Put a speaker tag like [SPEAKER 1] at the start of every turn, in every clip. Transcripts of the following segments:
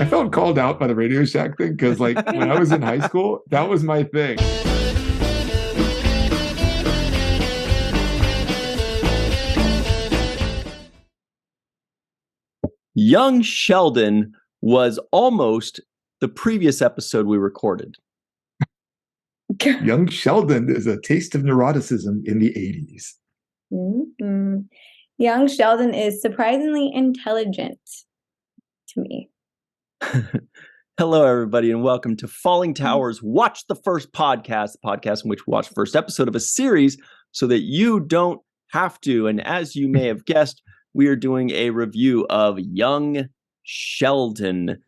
[SPEAKER 1] I felt called out by the Radio Shack thing because, like, when I was in high school, that was my thing.
[SPEAKER 2] Young Sheldon was almost the previous episode we recorded.
[SPEAKER 1] Young Sheldon is a taste of neuroticism in the 80s.
[SPEAKER 3] Mm-hmm. Young Sheldon is surprisingly intelligent to me.
[SPEAKER 2] Hello, everybody, and welcome to Fallingtower's Watch the First podcast, the podcast in which we watch the first episode of a series so that you don't have to. And as you may have guessed, we are doing a review of Young Sheldon,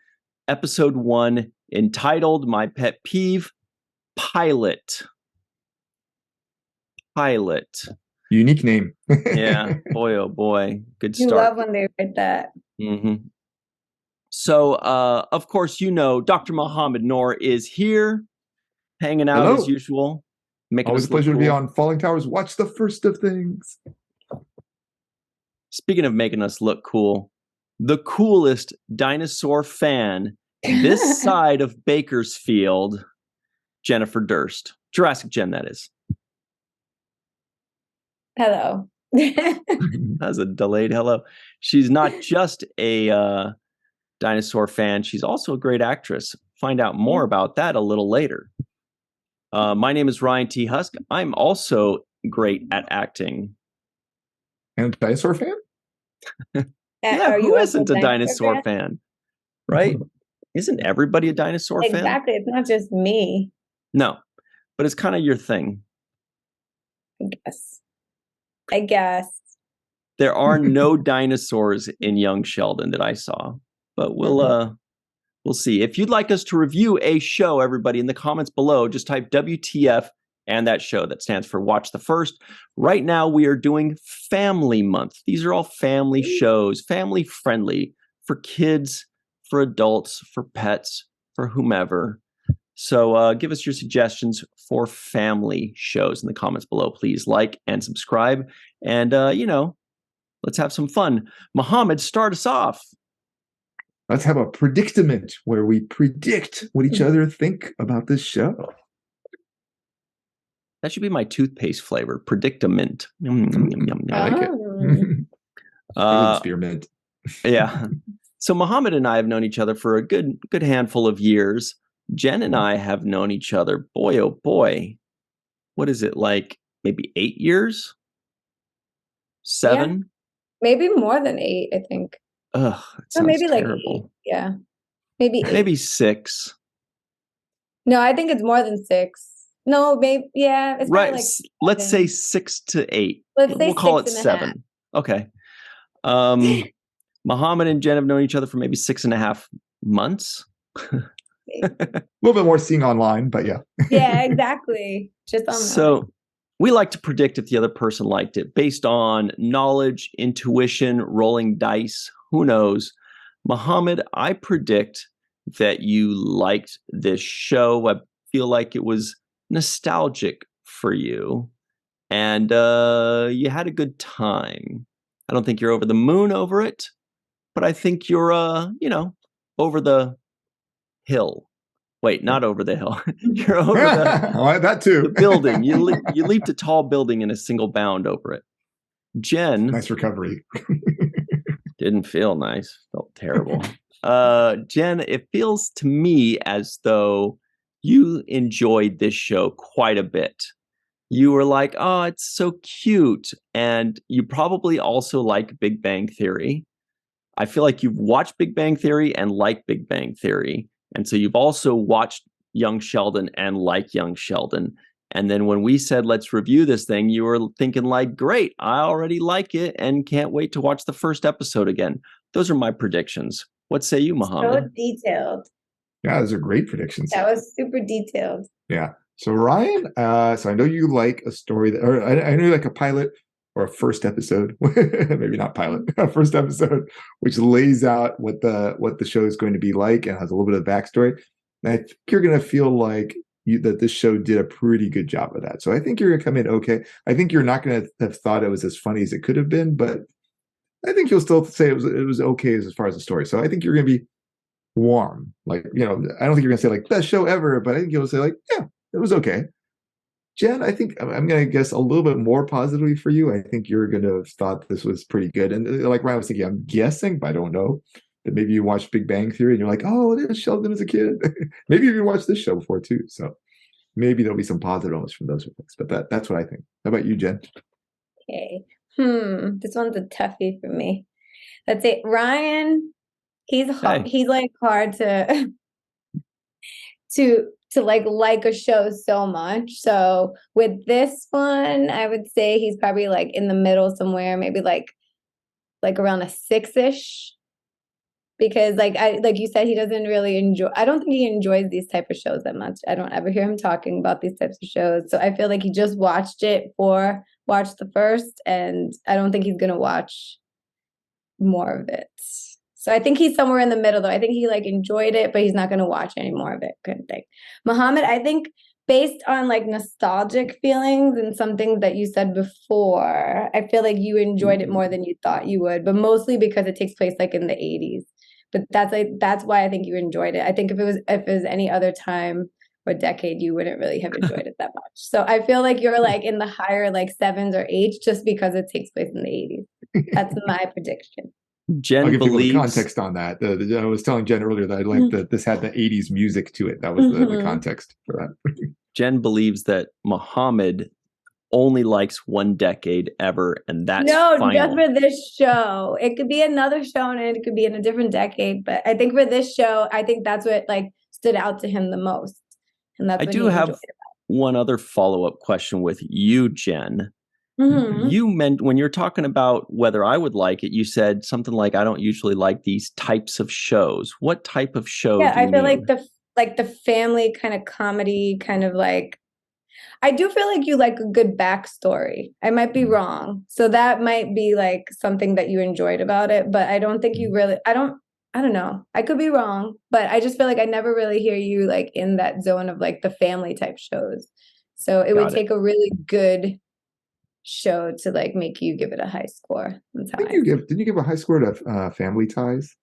[SPEAKER 2] episode 1, entitled My Pet Peeve, Pilot.
[SPEAKER 1] Unique name.
[SPEAKER 2] Yeah, boy, oh boy. Good
[SPEAKER 3] You
[SPEAKER 2] start.
[SPEAKER 3] love when they write that.
[SPEAKER 2] Mm-hmm. So, of course, you know, Dr. Muhammad Noor is here, hanging out
[SPEAKER 1] Hello.
[SPEAKER 2] as usual.
[SPEAKER 1] Always a pleasure to be on Fallingtower's Watch the First of Things.
[SPEAKER 2] Speaking of making us look cool, the coolest dinosaur fan this side of Bakersfield, Jennifer Durst. Jurassic Jen, that is.
[SPEAKER 3] Hello.
[SPEAKER 2] That's a delayed hello. She's not just a dinosaur fan. She's also a great actress. Find out more about that a little later. My name is Ryan T. Husk. I'm also great at acting.
[SPEAKER 1] And a dinosaur fan?
[SPEAKER 2] Yeah, who isn't a dinosaur fan? Right? Isn't everybody a dinosaur fan?
[SPEAKER 3] Exactly. It's not just me.
[SPEAKER 2] No, but it's kind of your thing.
[SPEAKER 3] I guess.
[SPEAKER 2] There are no dinosaurs in Young Sheldon that I saw, but we'll see. If you'd like us to review a show, everybody in the comments below, just type WTF and that show. That stands for Watch the First. Right now, we are doing Family Month. These are all family shows, family friendly for kids, for adults, for pets, for whomever. So give us your suggestions for family shows in the comments below. Please like and subscribe. And, let's have some fun. Muhammad, start us off.
[SPEAKER 1] Let's have a predicament where we predict what each other think about this show.
[SPEAKER 2] That should be my toothpaste flavor, predicament.
[SPEAKER 1] I like it. Spearmint.
[SPEAKER 2] Yeah. So Muhammad and I have known each other for a good handful of years. Jen and I have known each other, boy, oh boy. What is it, like maybe 8 years? 7?
[SPEAKER 3] Yeah. Maybe more than 8, I think.
[SPEAKER 2] Ugh,
[SPEAKER 3] Or maybe
[SPEAKER 2] terrible.
[SPEAKER 3] like 8. Yeah. Maybe 8.
[SPEAKER 2] Maybe 6.
[SPEAKER 3] No, I think it's more than 6. No, maybe, yeah. It's
[SPEAKER 2] Right.
[SPEAKER 3] like
[SPEAKER 2] Let's say 6 to 8.
[SPEAKER 3] Let's say
[SPEAKER 2] we'll call it
[SPEAKER 3] 6.5.
[SPEAKER 2] 7. Okay. Muhammad and Jen have known each other for maybe 6.5 months.
[SPEAKER 1] A little bit more seeing online, but yeah.
[SPEAKER 3] Yeah, exactly. Just online.
[SPEAKER 2] So we like to predict if the other person liked it based on knowledge, intuition, rolling dice. Who knows? Muhammad, I predict that you liked this show. I feel like it was nostalgic for you, and you had a good time. I don't think you're over the moon over it, but I think you're, over the hill. Wait, not over the hill. You're over
[SPEAKER 1] that too.
[SPEAKER 2] the building. You leaped a tall building in a single bound over it. Jen.
[SPEAKER 1] Nice recovery.
[SPEAKER 2] Didn't feel nice. Felt terrible. Jen, it feels to me as though you enjoyed this show quite a bit. You were like, oh, it's so cute. And you probably also like Big Bang Theory. I feel like you've watched Big Bang Theory and like Big Bang Theory. And so you've also watched Young Sheldon and like Young Sheldon. And then when we said, let's review this thing, you were thinking like, great, I already like it and can't wait to watch the first episode again. Those are my predictions. What say you, Muhammad?
[SPEAKER 3] So detailed.
[SPEAKER 1] Yeah, those are great predictions.
[SPEAKER 3] That was super detailed.
[SPEAKER 1] Yeah. So Ryan, so I know you like a story that, or I know you like a pilot or a first episode, maybe not pilot, a first episode, which lays out what the show is going to be like and has a little bit of backstory. And I think you're going to feel like that this show did a pretty good job of that. So I think you're going to come in okay. I think you're not going to have thought it was as funny as it could have been, but I think you'll still say it was okay as far as the story. So I think you're going to be warm. Like, I don't think you're gonna say like best show ever, but I think you'll say like, yeah, it was okay. Jen, I think I'm gonna guess a little bit more positively for you. I think you're gonna have thought this was pretty good. And like Ryan was thinking, I'm guessing, but I don't know, that maybe you watched Big Bang Theory and you're like, oh, there's Sheldon as a kid. Maybe you watched this show before too. So maybe there'll be some positive moments from those things. But that's what I think. How about you, Jen?
[SPEAKER 3] Okay. This one's a toughie for me. Let's say Ryan, he's like hard to like a show so much. So with this one, I would say he's probably like in the middle somewhere, maybe like around a 6-ish. Because like you said, he doesn't really enjoy. I don't think he enjoys these type of shows that much. I don't ever hear him talking about these types of shows. So I feel like he just watched the first, and I don't think he's gonna watch more of it. So I think he's somewhere in the middle, though. I think he like enjoyed it, but he's not gonna watch any more of it, kind of thing. Muhammad, I think based on like nostalgic feelings and something that you said before, I feel like you enjoyed it more than you thought you would, but mostly because it takes place like in the 80s. But that's why I think you enjoyed it. I think if it was any other time or decade, you wouldn't really have enjoyed it that much. So I feel like you're like in the higher like 7s or 8s just because it takes place in the 80s. That's my prediction.
[SPEAKER 2] Jen
[SPEAKER 1] I'll give
[SPEAKER 2] believes
[SPEAKER 1] people the context on that. I was telling Jen earlier that I liked that this had the 80s music to it. That was the context for that.
[SPEAKER 2] Jen believes that Muhammad only likes one decade ever, and that's final.
[SPEAKER 3] Just for this show. It could be another show and it could be in a different decade, but I think for this show, I think that's what like stood out to him the most. And that's
[SPEAKER 2] I
[SPEAKER 3] what
[SPEAKER 2] do have one other follow-up question with you, Jen. You meant when you're talking about whether I would like it, you said something like, I don't usually like these types of shows. What type of show do you
[SPEAKER 3] I feel
[SPEAKER 2] mean?
[SPEAKER 3] like the family kind of comedy, kind of like, I do feel like you like a good backstory. I might be wrong. So that might be like something that you enjoyed about it, but I don't think you really, I don't know. I could be wrong, but I just feel like I never really hear you like in that zone of like the family type shows. So it would take a really good show to like make you give it a high score.
[SPEAKER 1] Didn't you give a high score to Family Ties?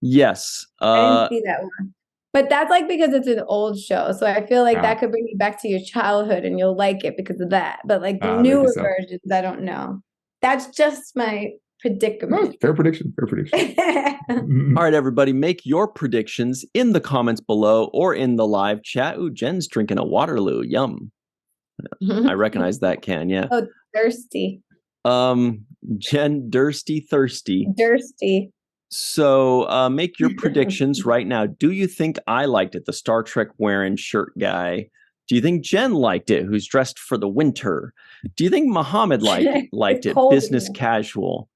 [SPEAKER 2] Yes.
[SPEAKER 3] I didn't see that one. But that's like because it's an old show. So I feel like that could bring you back to your childhood and you'll like it because of that. But like the newer versions, I don't know. That's just my predicament.
[SPEAKER 1] No, fair prediction.
[SPEAKER 2] All right, everybody, make your predictions in the comments below or in the live chat. Ooh, Jen's drinking a Waterloo. Yum. I recognize that can, yeah.
[SPEAKER 3] Oh, thirsty.
[SPEAKER 2] Jen, thirsty. So make your predictions right now. Do you think I liked it, the Star Trek wearing shirt guy? Do you think Jen liked it, who's dressed for the winter? Do you think Muhammad liked it, business casual?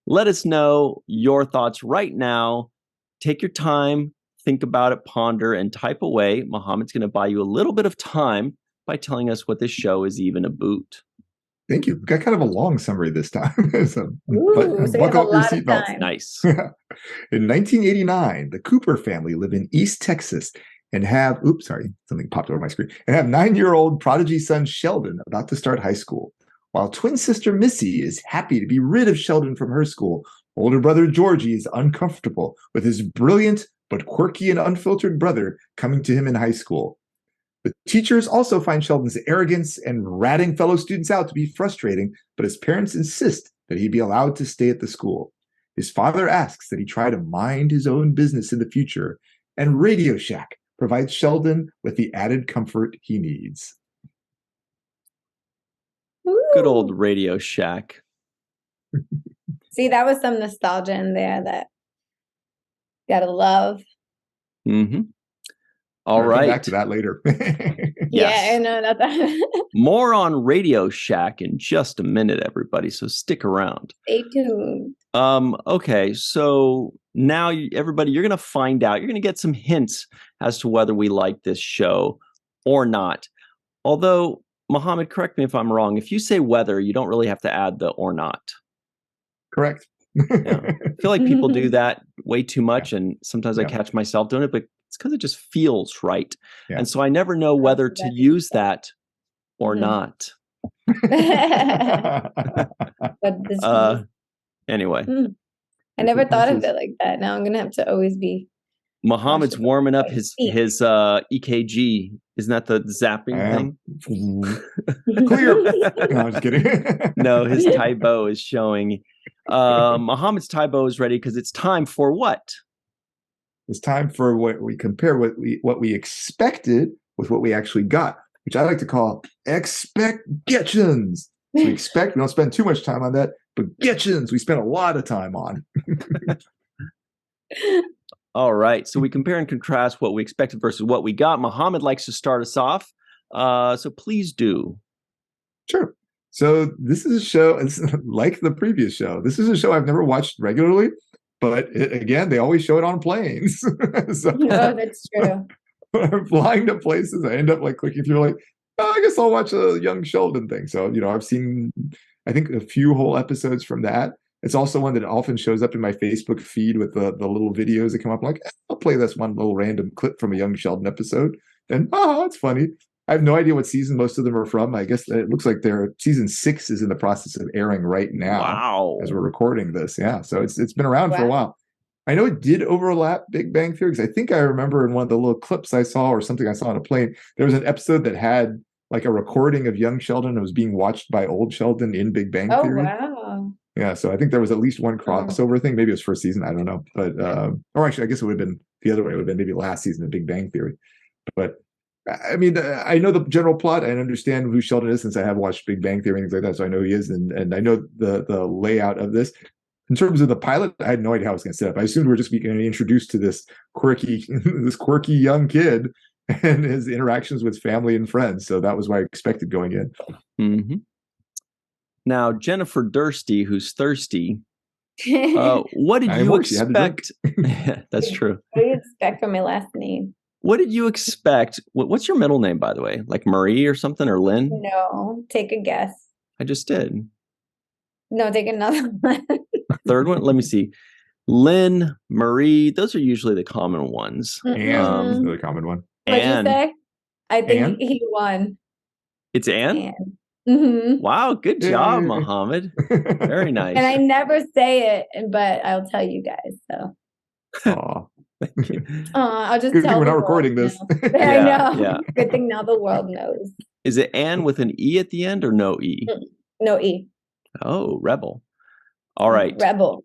[SPEAKER 2] Let us know your thoughts right now. Take your time, think about it, ponder, and type away. Muhammad's going to buy you a little bit of time by telling us what this show is even about.
[SPEAKER 1] Thank you. Got kind of a long summary this time.
[SPEAKER 3] So buckle up your seatbelts.
[SPEAKER 2] Nice.
[SPEAKER 1] In 1989, the Cooper family live in East Texas and have, something popped over my screen, and have 9-year-old prodigy son Sheldon about to start high school. While twin sister Missy is happy to be rid of Sheldon from her school, older brother Georgie is uncomfortable with his brilliant but quirky and unfiltered brother coming to him in high school. The teachers also find Sheldon's arrogance and ratting fellow students out to be frustrating, but his parents insist that he be allowed to stay at the school. His father asks that he try to mind his own business in the future, and Radio Shack provides Sheldon with the added comfort he needs.
[SPEAKER 2] Good old Radio Shack.
[SPEAKER 3] See, that was some nostalgia in there that you gotta love.
[SPEAKER 1] All right. Come back to that later.
[SPEAKER 3] Yeah, I know that.
[SPEAKER 2] More on Radio Shack in just a minute, everybody. So stick around.
[SPEAKER 3] Stay tuned.
[SPEAKER 2] Okay, so now everybody, you're going to find out. You're going to get some hints as to whether we like this show or not. Although, Muhammad, correct me if I'm wrong. If you say whether, you don't really have to add the or not.
[SPEAKER 1] Correct.
[SPEAKER 2] Yeah. I feel like people do that way too much, and sometimes I catch myself doing it, but it's because it just feels right. And so I never know whether to use that or not.
[SPEAKER 3] Anyway. I never thought of it like that. Now I'm gonna have to always be.
[SPEAKER 2] Muhammad's
[SPEAKER 3] cautious of
[SPEAKER 2] warming up
[SPEAKER 3] what I
[SPEAKER 2] his
[SPEAKER 3] speak.
[SPEAKER 2] EKG. Isn't that the zapping thing?
[SPEAKER 1] Clear. No, I'm just kidding.
[SPEAKER 2] No, his Taibo is showing. Muhammad's Taibo is ready because it's time for what?
[SPEAKER 1] It's time for what we compare what we expected with what we actually got, which I like to call expectations. So we don't spend too much time on that, but getchins we spend a lot of time on.
[SPEAKER 2] All right. So we compare and contrast what we expected versus what we got. Muhammad likes to start us off. So please do.
[SPEAKER 1] Sure. So this is a show, it's like the previous show. This is a show I've never watched regularly, but again, they always show it on planes. So
[SPEAKER 3] Oh, that's true.
[SPEAKER 1] when I'm flying to places, I end up like clicking through like, oh, I guess I'll watch a Young Sheldon thing. So, I've seen, I think, a few whole episodes from that. It's also one that often shows up in my Facebook feed with the little videos that come up. I'm like, I'll play this one little random clip from a Young Sheldon episode. And, it's funny. I have no idea what season most of them are from. I guess it looks like season 6 is in the process of airing right now.
[SPEAKER 2] Wow.
[SPEAKER 1] As we're recording this. Yeah. So it's been around for a while. I know it did overlap Big Bang Theory because I think I remember in one of the little clips I saw or something I saw on a plane, there was an episode that had like a recording of Young Sheldon that was being watched by old Sheldon in Big Bang Theory.
[SPEAKER 3] Oh, wow.
[SPEAKER 1] Yeah, so I think there was at least one crossover thing. Maybe it was first season. I don't know. But, or actually, I guess it would have been the other way. It would have been maybe last season of Big Bang Theory. But, I mean, I know the general plot. I understand who Sheldon is since I have watched Big Bang Theory and things like that. So I know he is. And I know the layout of this. In terms of the pilot, I had no idea how it was going to set up. I assumed we were just going to be introduced to this quirky young kid and his interactions with family and friends. So that was what I expected going in.
[SPEAKER 2] Mm-hmm. Now, Jennifer Dursty, who's thirsty, what did you expect? That's true.
[SPEAKER 3] What do you expect from my last name?
[SPEAKER 2] What did you expect? What's your middle name, by the way? Like Marie or something, or Lynn?
[SPEAKER 3] No, take a guess.
[SPEAKER 2] I just did.
[SPEAKER 3] No, take another one.
[SPEAKER 2] Third one? Let me see. Lynn, Marie, those are usually the common ones.
[SPEAKER 1] Anne is another common one.
[SPEAKER 3] What'd you say? I think he won.
[SPEAKER 2] It's Anne?
[SPEAKER 3] Anne. Mm-hmm.
[SPEAKER 2] Wow, good job, Muhammad. Very nice.
[SPEAKER 3] And I never say it, but I'll tell you guys. So.
[SPEAKER 1] Aw.
[SPEAKER 2] Thank you.
[SPEAKER 3] I'll just
[SPEAKER 1] Good
[SPEAKER 3] tell
[SPEAKER 1] thing we're not
[SPEAKER 3] the
[SPEAKER 1] recording
[SPEAKER 3] world
[SPEAKER 1] this.
[SPEAKER 3] now. I know.
[SPEAKER 2] Yeah.
[SPEAKER 3] Good thing now the world knows.
[SPEAKER 2] Is it Anne with an E at the end or no E?
[SPEAKER 3] No E.
[SPEAKER 2] Oh, Rebel. All right.
[SPEAKER 3] Rebel.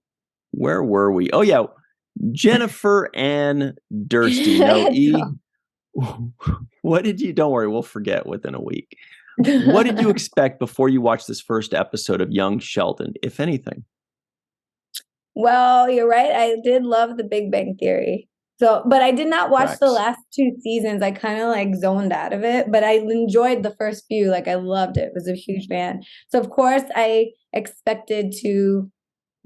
[SPEAKER 2] Where were we? Oh, yeah. Jennifer Ann Dursty. No E. What did you, don't worry, we'll forget within a week. What did you expect before you watched this first episode of Young Sheldon, if anything?
[SPEAKER 3] Well, you're right. I did love the Big Bang Theory. So, but I did not watch the last 2 seasons. I kind of like zoned out of it, but I enjoyed the first few. Like I loved it. Was a huge fan. So of course I expected to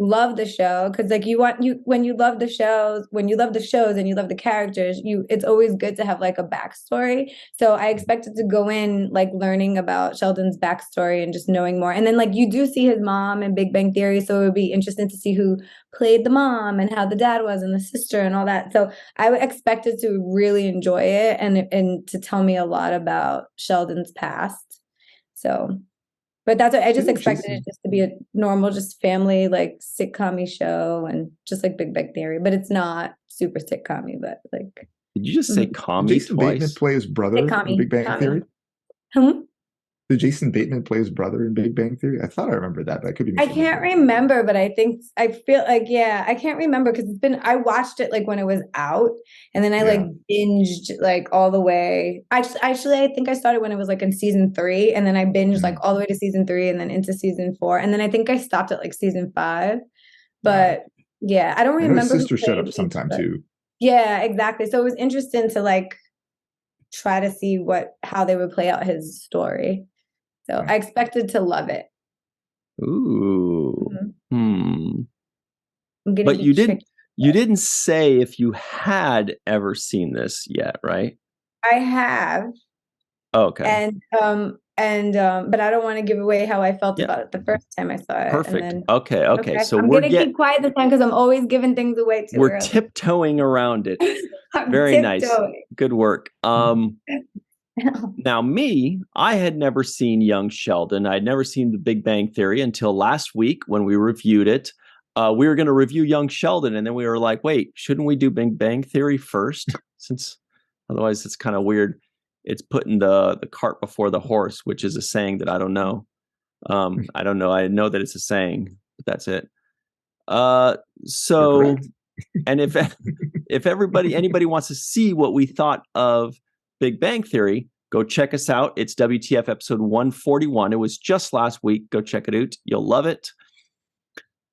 [SPEAKER 3] love the show because like when you love the shows and you love the characters, it's always good to have like a backstory. So I expected to go in like learning about Sheldon's backstory and just knowing more. And then like you do see his mom in Big Bang Theory, so it would be interesting to see who played the mom and how the dad was and the sister and all that. So I expected to really enjoy it and to tell me a lot about Sheldon's past. So but that's what I just expected it just to be a normal, just family, like sitcom-y show and just like Big Bang Theory. But it's not super sitcom-y, but like.
[SPEAKER 2] Did you just say commie
[SPEAKER 1] Jason
[SPEAKER 2] twice?
[SPEAKER 1] Bateman play his brother in Big Bang Theory? Did Jason Bateman play his brother in Big Bang Theory? I thought I remembered that, but I could be.
[SPEAKER 3] I can't remember, but I feel like, yeah, I can't remember because I watched it like when it was out and then I like binged like all the way. Actually, I think I started when it was like in season 3 and then I binged like all the way to season 3 and then into season 4. And then I think I stopped at like season 5. But yeah, I don't remember.
[SPEAKER 1] His sister showed up sometime too.
[SPEAKER 3] Yeah, exactly. So it was interesting to like try to see how they would play out his story. So I expected to love it.
[SPEAKER 2] Ooh.
[SPEAKER 3] Mm-hmm.
[SPEAKER 2] But you didn't say if you had ever seen this yet, right?
[SPEAKER 3] I have.
[SPEAKER 2] Oh, okay.
[SPEAKER 3] But I don't want to give away how I felt about it the first time I saw it.
[SPEAKER 2] Perfect.
[SPEAKER 3] And then,
[SPEAKER 2] okay. So
[SPEAKER 3] I'm gonna keep quiet this time because I'm always giving things away too
[SPEAKER 2] We're
[SPEAKER 3] early.
[SPEAKER 2] Tiptoeing around it. Very nice. Good work. Now me, I had never seen Young Sheldon. I'd never seen The Big Bang Theory until last week when we reviewed it. we were going to review Young Sheldon, and then we were like, wait, shouldn't we do Big Bang Theory first? Since otherwise it's kind of weird. It's putting the cart before the horse, which is a saying that I don't know. I don't know. I know that it's a saying, but that's it. So, and if anybody wants to see what we thought of Big Bang Theory, go check us out. It's WTF episode 141. It was just last week. Go check it out. You'll love it.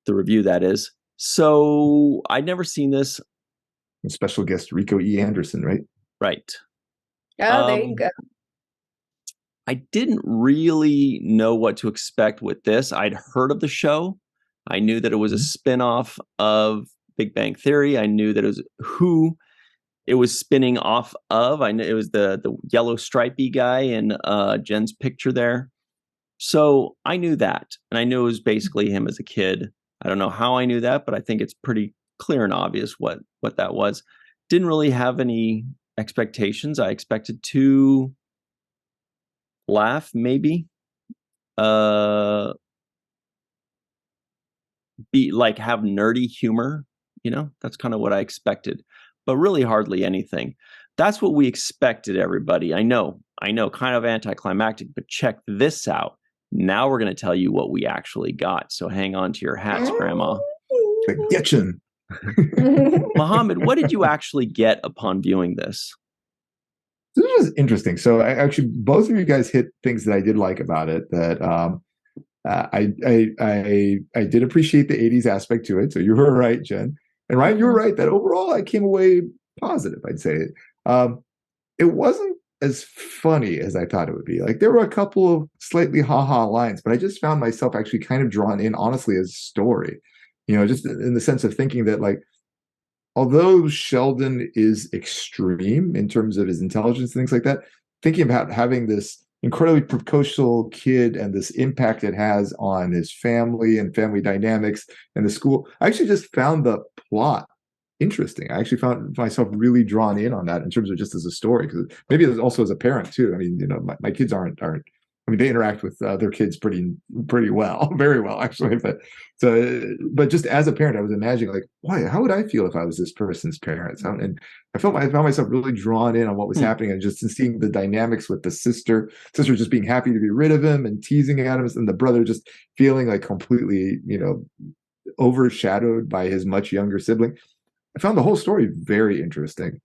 [SPEAKER 2] The review, that is. So I'd never seen this.
[SPEAKER 1] Special guest Rico E. Anderson, right?
[SPEAKER 2] Right.
[SPEAKER 3] Oh, there you go.
[SPEAKER 2] I didn't really know what to expect with this. I'd heard of the show. I knew that it was a spin-off of Big Bang Theory. I knew that it was who it was spinning off of. I knew it was the yellow stripy guy in Jen's picture there. So I knew that. And I knew it was basically him as a kid. I don't know how I knew that, but I think it's pretty clear and obvious what that was. Didn't really have any expectations. I expected to laugh, maybe. Be like have nerdy humor, that's kind of what I expected, but really hardly anything. That's what we expected, everybody. I know, kind of anticlimactic, but check this out. Now we're going to tell you what we actually got. So hang on to your hats, Grandma.
[SPEAKER 1] Getchin.
[SPEAKER 2] Mohammed, what did you actually get upon viewing this?
[SPEAKER 1] This was interesting. So both of you guys hit things that I did like about it. That I did appreciate the 80s aspect to it. So you were right, Jen. And Ryan, you were right that overall I came away positive, I'd say. It wasn't as funny as I thought it would be. Like there were a couple of slightly ha-ha lines, but I just found myself actually kind of drawn in, honestly, as a story. Just in the sense of thinking that, like, although Sheldon is extreme in terms of his intelligence and things like that, thinking about having this incredibly precocial kid and this impact it has on his family and family dynamics and the school, I actually just found the plot interesting. I actually found myself really drawn in on that in terms of just as a story, because maybe it was also as a parent too. I mean, my kids aren't. I mean, they interact with their kids pretty well, very well, actually. But just as a parent, I was imagining, like, why? How would I feel if I was this person's parents? And I found myself really drawn in on what was happening, and just in seeing the dynamics with the sister just being happy to be rid of him and teasing at him, and the brother just feeling like completely, overshadowed by his much younger sibling. I found the whole story very interesting.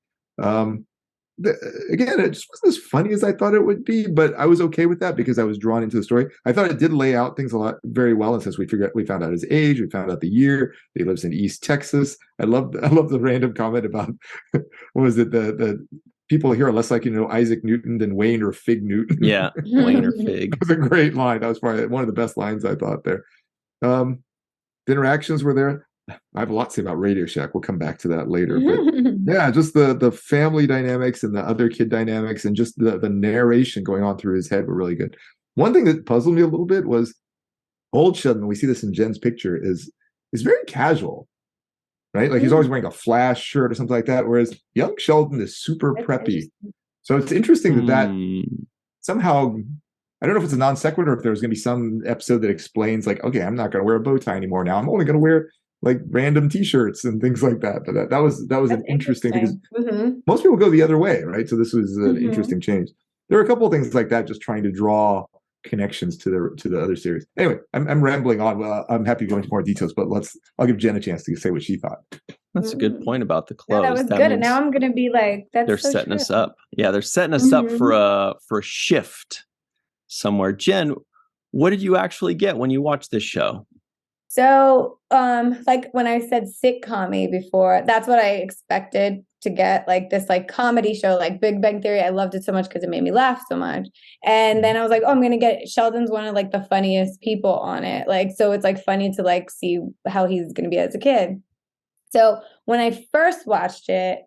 [SPEAKER 1] Again, it just wasn't as funny as I thought it would be, but I was okay with that because I was drawn into the story. I thought it did lay out things very well. And since we found out his age, we found out the year. He lives in East Texas. I love the random comment about what was it? The people here are less like Isaac Newton than Wayne or Fig Newton.
[SPEAKER 2] Yeah, Wayne or Fig.
[SPEAKER 1] That was a great line. That was probably one of the best lines I thought there. The interactions were there. I have a lot to say about Radio Shack. We'll come back to that later. But yeah, just the family dynamics and the other kid dynamics and just the narration going on through his head were really good. One thing that puzzled me a little bit was old Sheldon, we see this in Jen's picture, is very casual, right? Like he's always wearing a Flash shirt or something like that, whereas young Sheldon is super preppy. So it's interesting that somehow, I don't know if it's a non sequitur or if there's going to be some episode that explains, like, okay, I'm not going to wear a bow tie anymore now. I'm only going to wear like random T-shirts and things like that. But that was an interesting because most people go the other way, right? So this was an interesting change. There were a couple of things like that, just trying to draw connections to the other series. Anyway, I'm rambling on. I'm happy to go into more details, but I'll give Jen a chance to say what she thought.
[SPEAKER 2] That's a good point about the clothes.
[SPEAKER 3] No, that was good. And now I'm going to be like,
[SPEAKER 2] they're so setting us up. Yeah, they're setting us up for a shift somewhere. Jen, what did you actually get when you watched this show?
[SPEAKER 3] So, like when I said sitcom-y before, that's what I expected to get, like this like comedy show, like Big Bang Theory. I loved it so much because it made me laugh so much. And then I was like, oh, I'm going to get Sheldon's one of like the funniest people on it. Like, so it's like funny to like see how he's going to be as a kid. So when I first watched it,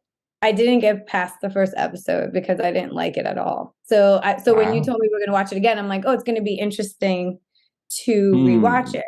[SPEAKER 3] I didn't get past the first episode because I didn't like it at all. So when you told me we were going to watch it again, I'm like, oh, it's going to be interesting to rewatch it.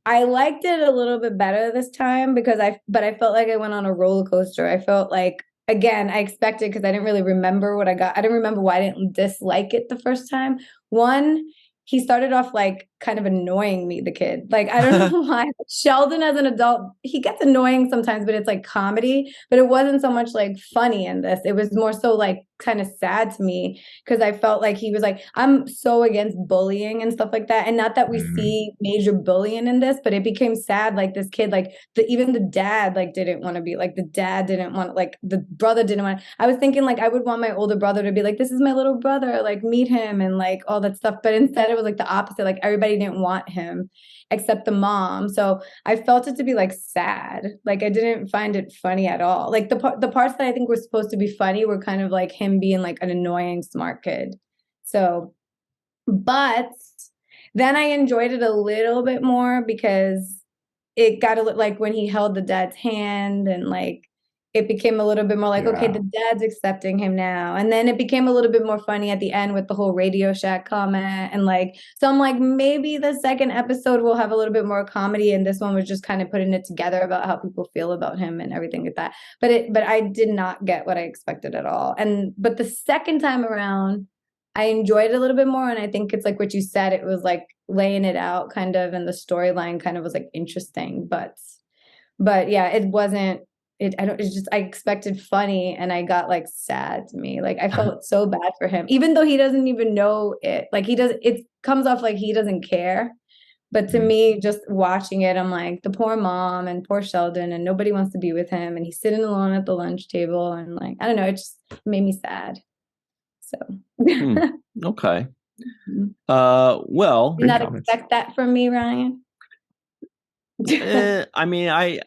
[SPEAKER 3] I liked it a little bit better this time because I felt like I went on a roller coaster. I felt like, again, I expected, because I didn't really remember what I got. I didn't remember why I didn't dislike it the first time. One, he started off like kind of annoying me, the kid. Like, I don't know why. Sheldon as an adult, he gets annoying sometimes, but it's like comedy. But it wasn't so much like funny in this. It was more so like kind of sad to me because I felt like he was like, I'm so against bullying and stuff like that. And not that we see major bullying in this, but it became sad. Like this kid, like even the dad, like didn't want to be like, the dad didn't want, like the brother didn't want. I was thinking like I would want my older brother to be like, this is my little brother, like meet him and like all that stuff. But instead it was like the opposite. Like everybody didn't want him except the mom. So I felt it to be like sad. Like I didn't find it funny at all. Like the parts that I think were supposed to be funny were kind of like him being like an annoying smart kid. So, but then I enjoyed it a little bit more because it got a little like when he held the dad's hand and like it became a little bit more like, okay, the dad's accepting him now. And then it became a little bit more funny at the end with the whole Radio Shack comment. And like, so I'm like, maybe the second episode will have a little bit more comedy. And this one was just kind of putting it together about how people feel about him and everything like that. But I did not get what I expected at all. But the second time around, I enjoyed it a little bit more. And I think it's like what you said, it was like laying it out kind of, and the storyline kind of was like interesting. But yeah, it wasn't. I expected funny and I got like sad to me. Like I felt so bad for him, even though he doesn't even know it. Like it comes off like he doesn't care. But to me, just watching it, I'm like the poor mom and poor Sheldon and nobody wants to be with him. And he's sitting alone at the lunch table. And like, I don't know, it just made me sad. So.
[SPEAKER 2] Okay. Well.
[SPEAKER 3] Did not expect that from me, Ryan.
[SPEAKER 2] I mean, I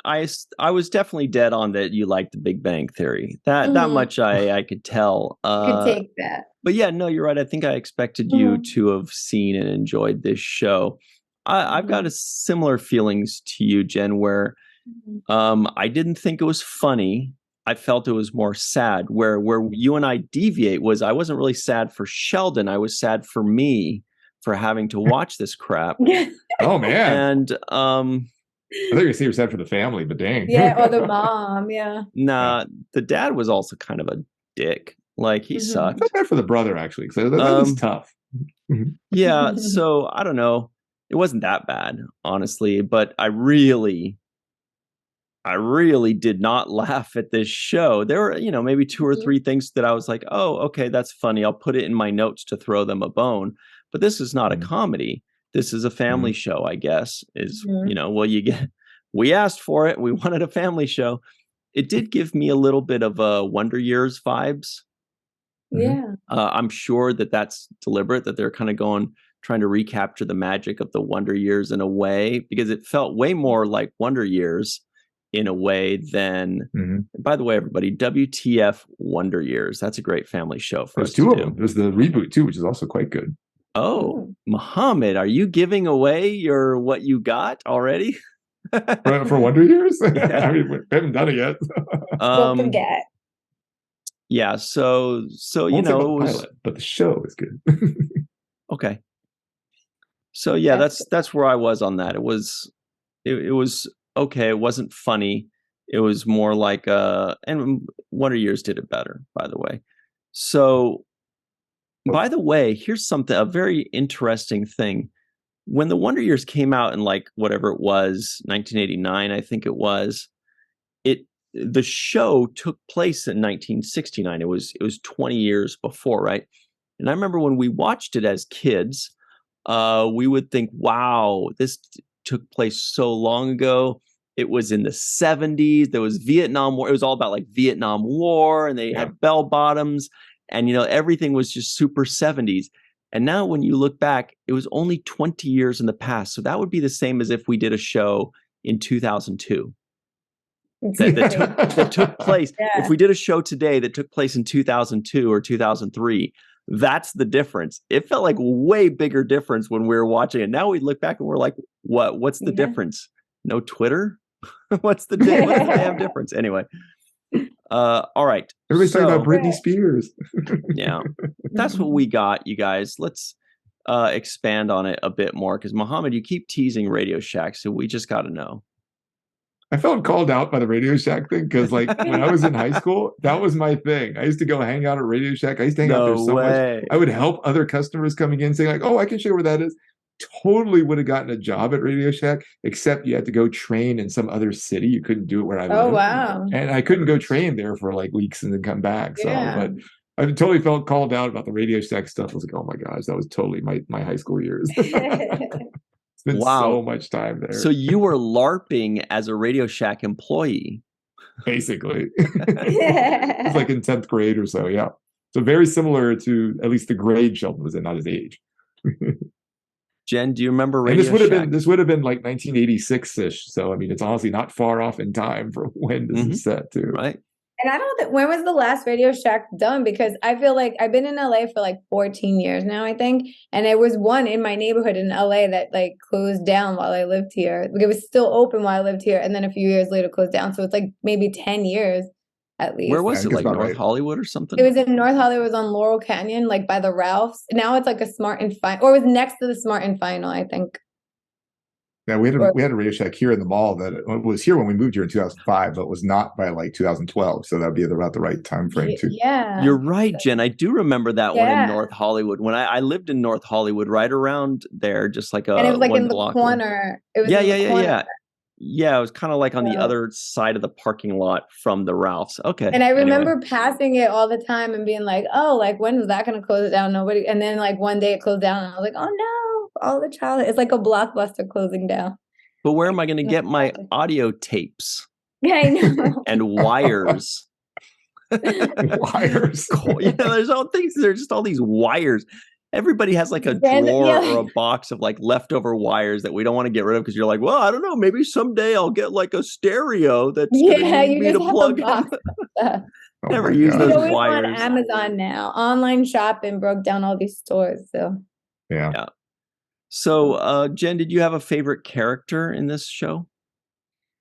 [SPEAKER 2] was definitely dead on that you liked the Big Bang Theory. That much I could tell.
[SPEAKER 3] Could take that.
[SPEAKER 2] But yeah, no, you're right. I think I expected you to have seen and enjoyed this show. I've got a similar feelings to you, Jen, where I didn't think it was funny. I felt it was more sad. Where you and I deviate was I wasn't really sad for Sheldon. I was sad for me for having to watch this crap.
[SPEAKER 1] Oh man.
[SPEAKER 2] And
[SPEAKER 1] I thought you were saying you're sad for the family, but dang.
[SPEAKER 3] Yeah, or the mom, yeah.
[SPEAKER 2] Nah, the dad was also kind of a dick. Like he sucked.
[SPEAKER 1] I felt bad for the brother actually, because that was tough.
[SPEAKER 2] Yeah, so I don't know. It wasn't that bad, honestly, but I really did not laugh at this show. There were, maybe 2 or 3 things that I was like, oh, okay, that's funny. I'll put it in my notes to throw them a bone. But this is not a comedy. This is a family show, I guess, we asked for it. We wanted a family show. It did give me a little bit of Wonder Years vibes.
[SPEAKER 3] Yeah.
[SPEAKER 2] I'm sure that that's deliberate, that they're kind of trying to recapture the magic of the Wonder Years in a way, because it felt way more like Wonder Years in a way than, by the way, everybody, WTF Wonder Years. That's a great family show for us to do. There's 2 of them.
[SPEAKER 1] There's the reboot too, which is also quite good.
[SPEAKER 2] Oh, Muhammad, are you giving away what you got already?
[SPEAKER 1] for Wonder Years? I mean, we haven't done it yet.
[SPEAKER 3] Don't forget.
[SPEAKER 2] Yeah, so it was
[SPEAKER 1] pilot, but the show is good.
[SPEAKER 2] Okay. So yeah, that's where I was on that. It was okay. It wasn't funny. It was more like and Wonder Years did it better, by the way. So. By the way, here's a very interesting thing. When the Wonder Years came out in like whatever it was, 1989, I think it was, the show took place in 1969. It was 20 years before, right? And I remember when we watched it as kids, we would think, wow, this took place so long ago. It was in the 70s. There was Vietnam War. It was all about like Vietnam War, and they had bell bottoms. And, everything was just super 70s. And now when you look back, it was only 20 years in the past. So that would be the same as if we did a show in 2002 that took place. Yeah. If we did a show today that took place in 2002 or 2003, that's the difference. It felt like way bigger difference when we were watching it. Now we look back and we're like, what's the difference? No Twitter? What's the damn difference? Anyway. All right.
[SPEAKER 1] Everybody's talking about Britney Spears.
[SPEAKER 2] Yeah. That's what we got, you guys. Let's expand on it a bit more, because Muhammad, you keep teasing Radio Shack, so we just got to know.
[SPEAKER 1] I felt called out by the Radio Shack thing, because like when I was in high school, that was my thing. I used to go hang out at Radio Shack. I used to hang out there so much. I would help other customers coming in saying like, oh, I can show you where that is. totally would have gotten a job at Radio Shack, except you had to go train in some other city. You couldn't do it where I
[SPEAKER 3] Oh
[SPEAKER 1] live.
[SPEAKER 3] wow.
[SPEAKER 1] And I couldn't go train there for like weeks and then come back. So,
[SPEAKER 3] Yeah.
[SPEAKER 1] but I totally felt called out about the Radio Shack stuff. I was like, oh my gosh, that was totally my high school years. It's been so much time there.
[SPEAKER 2] So you were LARPing as a Radio Shack employee.
[SPEAKER 1] Basically. It's like in 10th grade or so, yeah. So very similar to at least the grade Sheldon was in, not his age.
[SPEAKER 2] Jen, do you remember Radio
[SPEAKER 1] and
[SPEAKER 2] Shack?
[SPEAKER 1] This would have been like 1986-ish. So I mean, it's honestly not far off in time for when this is set too.
[SPEAKER 2] Right.
[SPEAKER 3] And I don't think, when was the last Radio Shack done? Because I feel like I've been in LA for like 14 years now, I think. And there was one in my neighborhood in LA that like closed down while I lived here. Like, it was still open while I lived here. And then a few years later closed down. So it's like maybe 10 years at least.
[SPEAKER 2] Where was it? Like North Hollywood or something?
[SPEAKER 3] It was in North Hollywood. It was on Laurel Canyon, like by the Ralphs. Now it's like a Smart and Final, or it was next to the Smart and Final, I think.
[SPEAKER 1] Yeah, we had a Radio Shack here in the mall that was here when we moved here in 2005, but was not by like 2012. So that'd be about the right time frame too.
[SPEAKER 3] Yeah,
[SPEAKER 2] you're right, Jen. I do remember that one in North Hollywood. When I lived in North Hollywood, right around there, just like
[SPEAKER 3] and it was like in the corner. It was
[SPEAKER 2] Yeah, it was kind of like on the other side of the parking lot from the Ralphs. Okay.
[SPEAKER 3] And I remember passing it all the time and being like, oh, like, when is that going to close down? Nobody. And then like one day it closed down and I was like, oh no, all the childhood. It's like a Blockbuster closing down.
[SPEAKER 2] But where am I going to get my audio tapes?
[SPEAKER 3] Yeah, I know.
[SPEAKER 2] And wires.
[SPEAKER 1] Wires.
[SPEAKER 2] There's all things. There's just all these wires. Everybody has like a drawer or a box of like leftover wires that we don't want to get rid of because you're like, well, I don't know, maybe someday I'll get like a stereo that's gonna need me to plug in. Never use those wires.
[SPEAKER 3] On Amazon now. Online shopping broke down all these stores. So
[SPEAKER 1] yeah.
[SPEAKER 2] So Jen, did you have a favorite character in this show?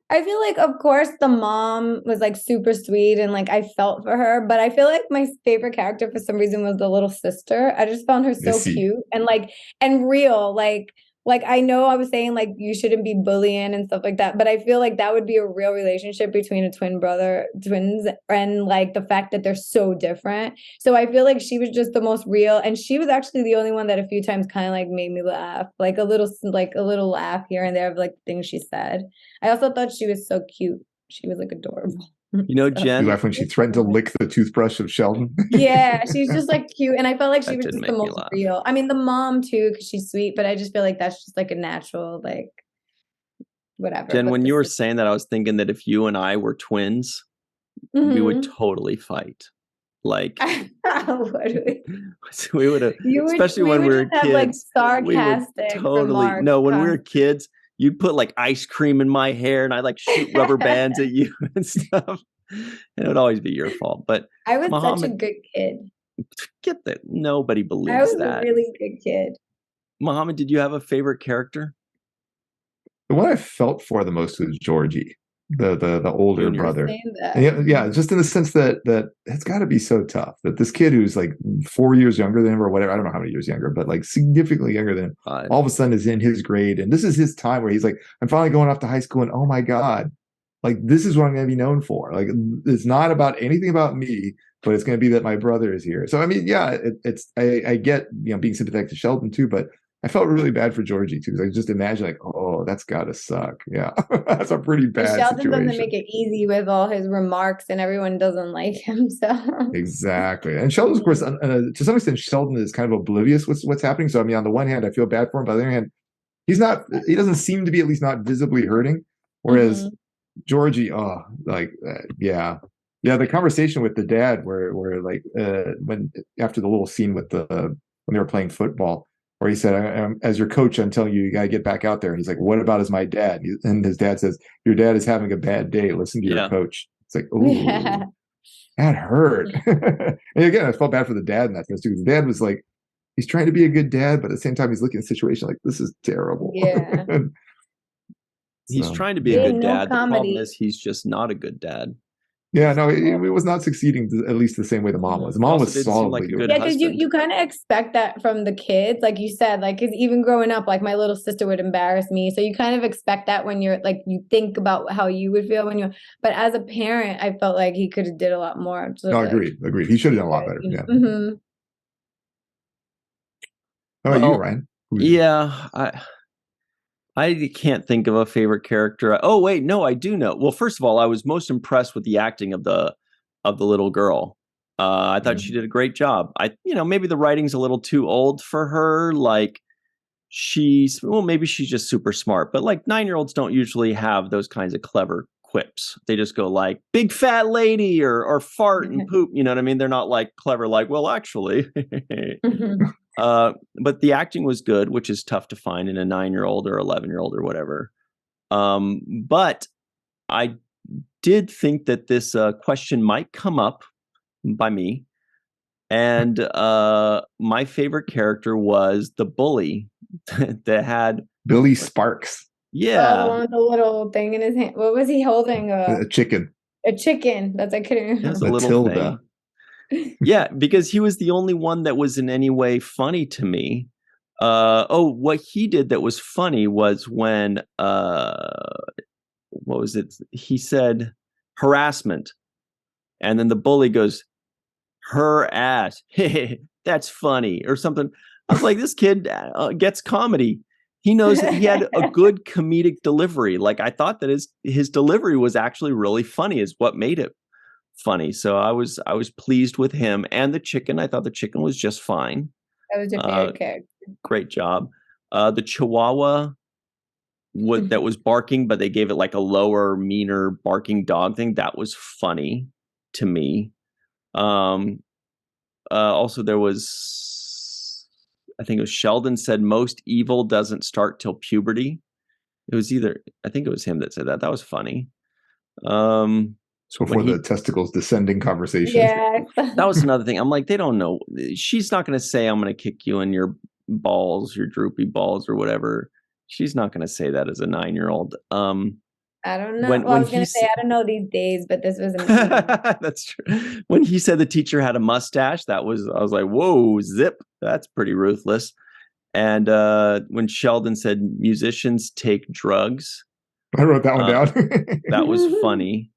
[SPEAKER 3] I feel like, of course, the mom was like super sweet and like I felt for her, but I feel like my favorite character for some reason was the little sister. I just found her so cute and like and real. Like I know I was saying like you shouldn't be bullying and stuff like that, but I feel like that would be a real relationship between a twins, and like the fact that they're so different. So I feel like she was just the most real, and she was actually the only one that a few times kind of like made me laugh, like a little laugh here and there of like things she said. I also thought she was so cute. She was like adorable.
[SPEAKER 2] Jen,
[SPEAKER 1] you laughed when she threatened to lick the toothbrush of Sheldon.
[SPEAKER 3] Yeah, she's just like cute, and I felt like she was just the most real. I mean, the mom too, because she's sweet, but I just feel like that's just like a natural, like, whatever.
[SPEAKER 2] Jen, when you were saying that, I was thinking that if you and I were twins, we would totally fight. Like, we would have, especially when we were kids.
[SPEAKER 3] Like sarcastic.
[SPEAKER 2] Totally. No, when we were kids, you'd put like ice cream in my hair and I'd like shoot rubber bands at you and stuff. And it would always be your fault. But
[SPEAKER 3] I was such a good kid.
[SPEAKER 2] Get that. Nobody believes
[SPEAKER 3] that. I was
[SPEAKER 2] that.
[SPEAKER 3] a really good kid.
[SPEAKER 2] Muhammad, did you have a favorite character?
[SPEAKER 1] The one I felt for the most was Georgie, the older brother. Yeah, just in the sense that it's got to be so tough that this kid who's like 4 years younger than him or whatever, I don't know how many years younger, but like significantly younger than him, all of a sudden is in his grade. And this is his time where he's like, I'm finally going off to high school and oh my God, like this is what I'm going to be known for. Like it's not about anything about me, but it's going to be that my brother is here. So, I mean, yeah, I get, being sympathetic to Sheldon too, but I felt really bad for Georgie too, because I just imagine like, oh, that's gotta suck. Yeah, that's a pretty bad
[SPEAKER 3] Sheldon
[SPEAKER 1] situation.
[SPEAKER 3] Doesn't make it easy with all his remarks, and everyone doesn't like him. So
[SPEAKER 1] exactly, and Sheldon, of course, to some extent, Sheldon is kind of oblivious what's happening. So I mean, on the one hand, I feel bad for him. By the other hand, he doesn't seem to be at least not visibly hurting. Whereas Georgie, yeah. The conversation with the dad, where like when after the little scene with when they were playing football. Where he said, as your coach, I'm telling you got to get back out there. And he's like, what about as my dad? And his dad says, your dad is having a bad day. Listen to your coach. It's like, ooh, that hurt. And again, I felt bad for the dad in that sense too. Because the dad was like, he's trying to be a good dad, but at the same time, he's looking at the situation like, this is terrible.
[SPEAKER 3] Yeah.
[SPEAKER 2] He's trying to be a good dad. The problem is he's just not a good dad.
[SPEAKER 1] Yeah, no, it was not succeeding at least the same way the mom was. The mom was solidly doing it.
[SPEAKER 3] Yeah, because you kind of expect that from the kids, like you said, like because even growing up, like my little sister would embarrass me, so you kind of expect that when you're like you think about how you would feel when you. But as a parent, I felt like he could have did a lot more.
[SPEAKER 1] No, agreed. He should have done a lot better. Yeah.
[SPEAKER 3] Mm-hmm.
[SPEAKER 1] How about you, Ryan?
[SPEAKER 2] Yeah, I can't think of a favorite character. Oh wait, no, I do know. Well, first of all, I was most impressed with the acting of the little girl. I thought she did a great job. Maybe the writing's a little too old for her. Like maybe she's just super smart, but like 9-year-olds don't usually have those kinds of clever quips. They just go like big fat lady or fart and poop. You know what I mean? They're not like clever, like, well, actually. But the acting was good, which is tough to find in a 9-year-old or 11-year-old or whatever. But I did think that this question might come up by me. And my favorite character was the bully that had
[SPEAKER 1] Billy Sparks.
[SPEAKER 2] Yeah.
[SPEAKER 3] Oh, with the little thing in his hand. What was he holding?
[SPEAKER 1] A chicken.
[SPEAKER 3] A chicken. That's I couldn't remember.
[SPEAKER 2] It was a little
[SPEAKER 1] Matilda.
[SPEAKER 2] thing. Yeah, because he was the only one that was in any way funny to me. What he did that was funny was when what was it? He said harassment, and then the bully goes, "Her ass." That's funny, or something. I was like, this kid gets comedy. He knows that he had a good comedic delivery. Like I thought that his delivery was actually really funny, is what made it funny. So I was pleased with him and the chicken. I thought the chicken was just fine.
[SPEAKER 3] That was your favorite character.
[SPEAKER 2] Great job. The Chihuahua that was barking, but they gave it like a lower, meaner barking dog thing. That was funny to me. Also, there was, I think it was Sheldon said, most evil doesn't start till puberty. It was I think it was him that said that. That was funny.
[SPEAKER 1] So before the testicles descending conversation.
[SPEAKER 3] Yeah.
[SPEAKER 2] That was another thing. I'm like, they don't know. She's not going to say, I'm going to kick you in your balls, your droopy balls or whatever. She's not going to say that as a 9-year-old.
[SPEAKER 3] I don't know. I was going to say, I don't know these days, but this was
[SPEAKER 2] That's true. When he said the teacher had a mustache, I was like, whoa, zip. That's pretty ruthless. And when Sheldon said musicians take drugs.
[SPEAKER 1] I wrote that one down.
[SPEAKER 2] That was funny.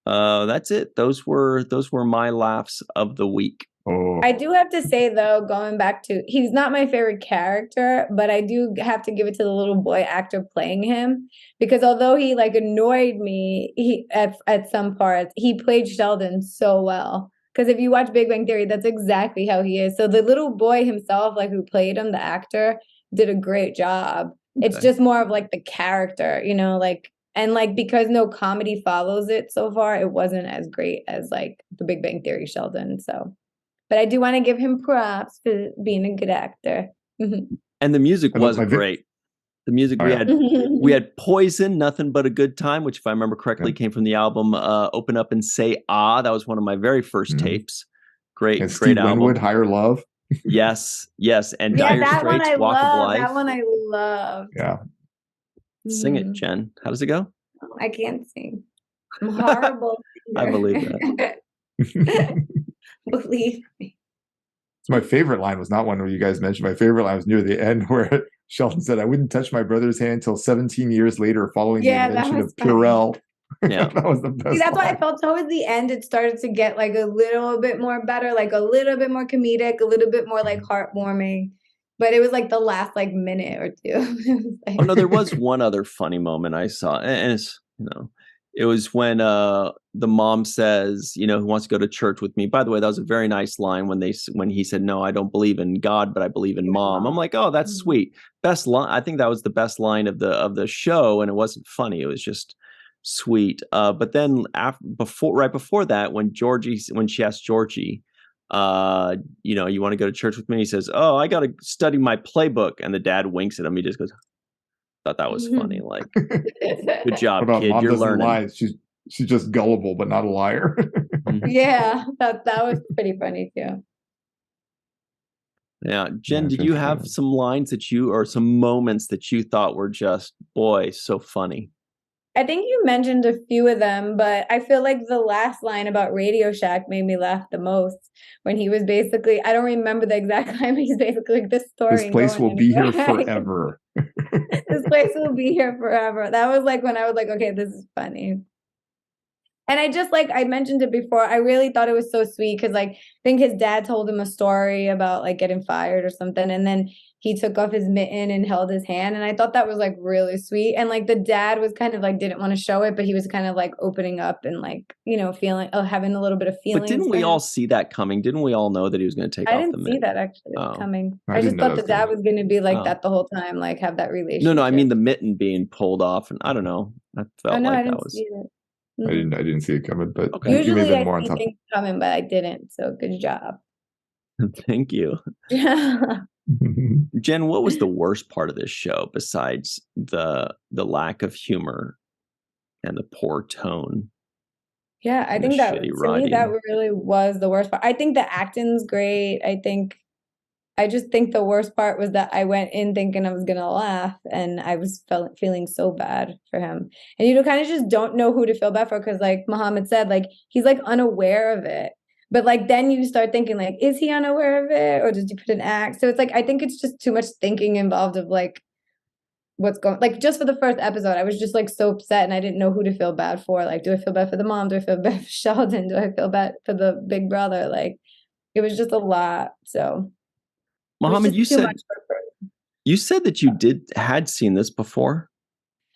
[SPEAKER 2] That's it. Those were my laughs of the week.
[SPEAKER 1] Oh.
[SPEAKER 3] I do have to say though, going back to, he's not my favorite character, but I do have to give it to the little boy actor playing him, because although he like annoyed me, he at some parts, he played Sheldon so well. Because if you watch Big Bang Theory, that's exactly how he is. So the little boy himself, like who played him, the actor, did a great job. Okay. It's just more of like the character, like. And like, because no comedy follows it so far, it wasn't as great as like the Big Bang Theory Sheldon. So, but I do want to give him props for being a good actor.
[SPEAKER 2] And the music was great. The music we had Poison, Nothing But a Good Time, which if I remember correctly came from the album Open Up and Say Ah. That was one of my very first tapes. Great,
[SPEAKER 1] and
[SPEAKER 2] great
[SPEAKER 1] Steve
[SPEAKER 2] album.
[SPEAKER 1] Winwood, Higher Love.
[SPEAKER 2] Yes. And Dire Straits, Walk of Life.
[SPEAKER 3] That one I love.
[SPEAKER 1] Yeah.
[SPEAKER 2] Sing it, Jen. How does it go?
[SPEAKER 3] I can't sing. I'm horrible.
[SPEAKER 2] I believe that.
[SPEAKER 3] Believe me.
[SPEAKER 1] So my favorite line was not one where you guys mentioned. My favorite line was near the end where Sheldon said, "I wouldn't touch my brother's hand until 17 years later following the invention of Purell."
[SPEAKER 2] Yeah.
[SPEAKER 1] That was the best.
[SPEAKER 3] See, that's
[SPEAKER 1] line.
[SPEAKER 3] why I felt towards the end it started to get like a little bit more better, like a little bit more comedic, a little bit more like heartwarming. But it was like the last like minute or two.
[SPEAKER 2] Oh no, there was one other funny moment I saw, and it's it was when the mom says, who wants to go to church with me. By the way, that was a very nice line when he said, "No, I don't believe in God, but I believe in Mom." I'm like, oh, that's sweet. Best line. I think that was the best line of the show, and it wasn't funny. It was just sweet. But then right before that, when she asked Georgie, you want to go to church with me? He says, "Oh, I got to study my playbook." And the dad winks at him. He just goes, "Thought that was funny." Like, good job, kid.
[SPEAKER 1] Mom
[SPEAKER 2] You're
[SPEAKER 1] doesn't
[SPEAKER 2] learning.
[SPEAKER 1] lie. She's just gullible, but not a liar.
[SPEAKER 3] Yeah, that was pretty funny too.
[SPEAKER 2] Yeah, Jen, did you have some lines or some moments that you thought were just, boy, so funny?
[SPEAKER 3] I think you mentioned a few of them, but I feel like the last line about Radio Shack made me laugh the most, when he was basically, I don't remember the exact line, but he's basically like, this
[SPEAKER 1] place will be here forever.
[SPEAKER 3] This place will be here forever. That was like when I was like, okay, this is funny. And I just like I mentioned it before, I really thought it was so sweet because like I think his dad told him a story about like getting fired or something, and then he took off his mitten and held his hand, and I thought that was like really sweet. And like the dad was kind of like didn't want to show it, but he was kind of like opening up and like feeling having a little bit of feelings.
[SPEAKER 2] But didn't we all see that coming? Didn't we all know that he was going to take
[SPEAKER 3] I
[SPEAKER 2] off the
[SPEAKER 3] didn't see
[SPEAKER 2] mitten?
[SPEAKER 3] that actually coming.
[SPEAKER 1] I
[SPEAKER 3] I
[SPEAKER 1] didn't
[SPEAKER 3] just
[SPEAKER 1] know
[SPEAKER 3] thought
[SPEAKER 1] that
[SPEAKER 3] the
[SPEAKER 1] was
[SPEAKER 3] dad
[SPEAKER 1] coming.
[SPEAKER 3] was going to be like
[SPEAKER 2] Oh.
[SPEAKER 3] that the whole time, like have that relationship.
[SPEAKER 2] No, I mean the mitten being pulled off, and I don't know. I felt
[SPEAKER 3] Oh no, I
[SPEAKER 2] like
[SPEAKER 3] didn't
[SPEAKER 2] that was.
[SPEAKER 3] see it.
[SPEAKER 1] I didn't see it coming, but
[SPEAKER 2] Okay.
[SPEAKER 1] you may have
[SPEAKER 3] Usually
[SPEAKER 1] been
[SPEAKER 3] I
[SPEAKER 1] more on
[SPEAKER 3] see
[SPEAKER 1] top.
[SPEAKER 3] things coming, but I didn't. So good job.
[SPEAKER 2] Thank you. Jen, what was the worst part of this show besides the lack of humor and the poor tone?
[SPEAKER 3] Yeah, I
[SPEAKER 2] and
[SPEAKER 3] think
[SPEAKER 2] the
[SPEAKER 3] that
[SPEAKER 2] shitty
[SPEAKER 3] to me that
[SPEAKER 2] writing?
[SPEAKER 3] really was the worst part. I think the acting's great. I just think the worst part was that I went in thinking I was gonna laugh, and I was feeling so bad for him. And you kind of just don't know who to feel bad for because, like Muhammad said, like he's like unaware of it. But like then you start thinking like, is he unaware of it, or did you put an act? So it's like I think it's just too much thinking involved of like what's going like just for the first episode I was just like so upset and I didn't know who to feel bad for. Like, do I feel bad for the mom? Do I feel bad for Sheldon? Do I feel bad for the big brother? Like it was just a lot. So
[SPEAKER 2] Mohammed, you
[SPEAKER 3] too
[SPEAKER 2] said
[SPEAKER 3] much for
[SPEAKER 2] that you had seen this before.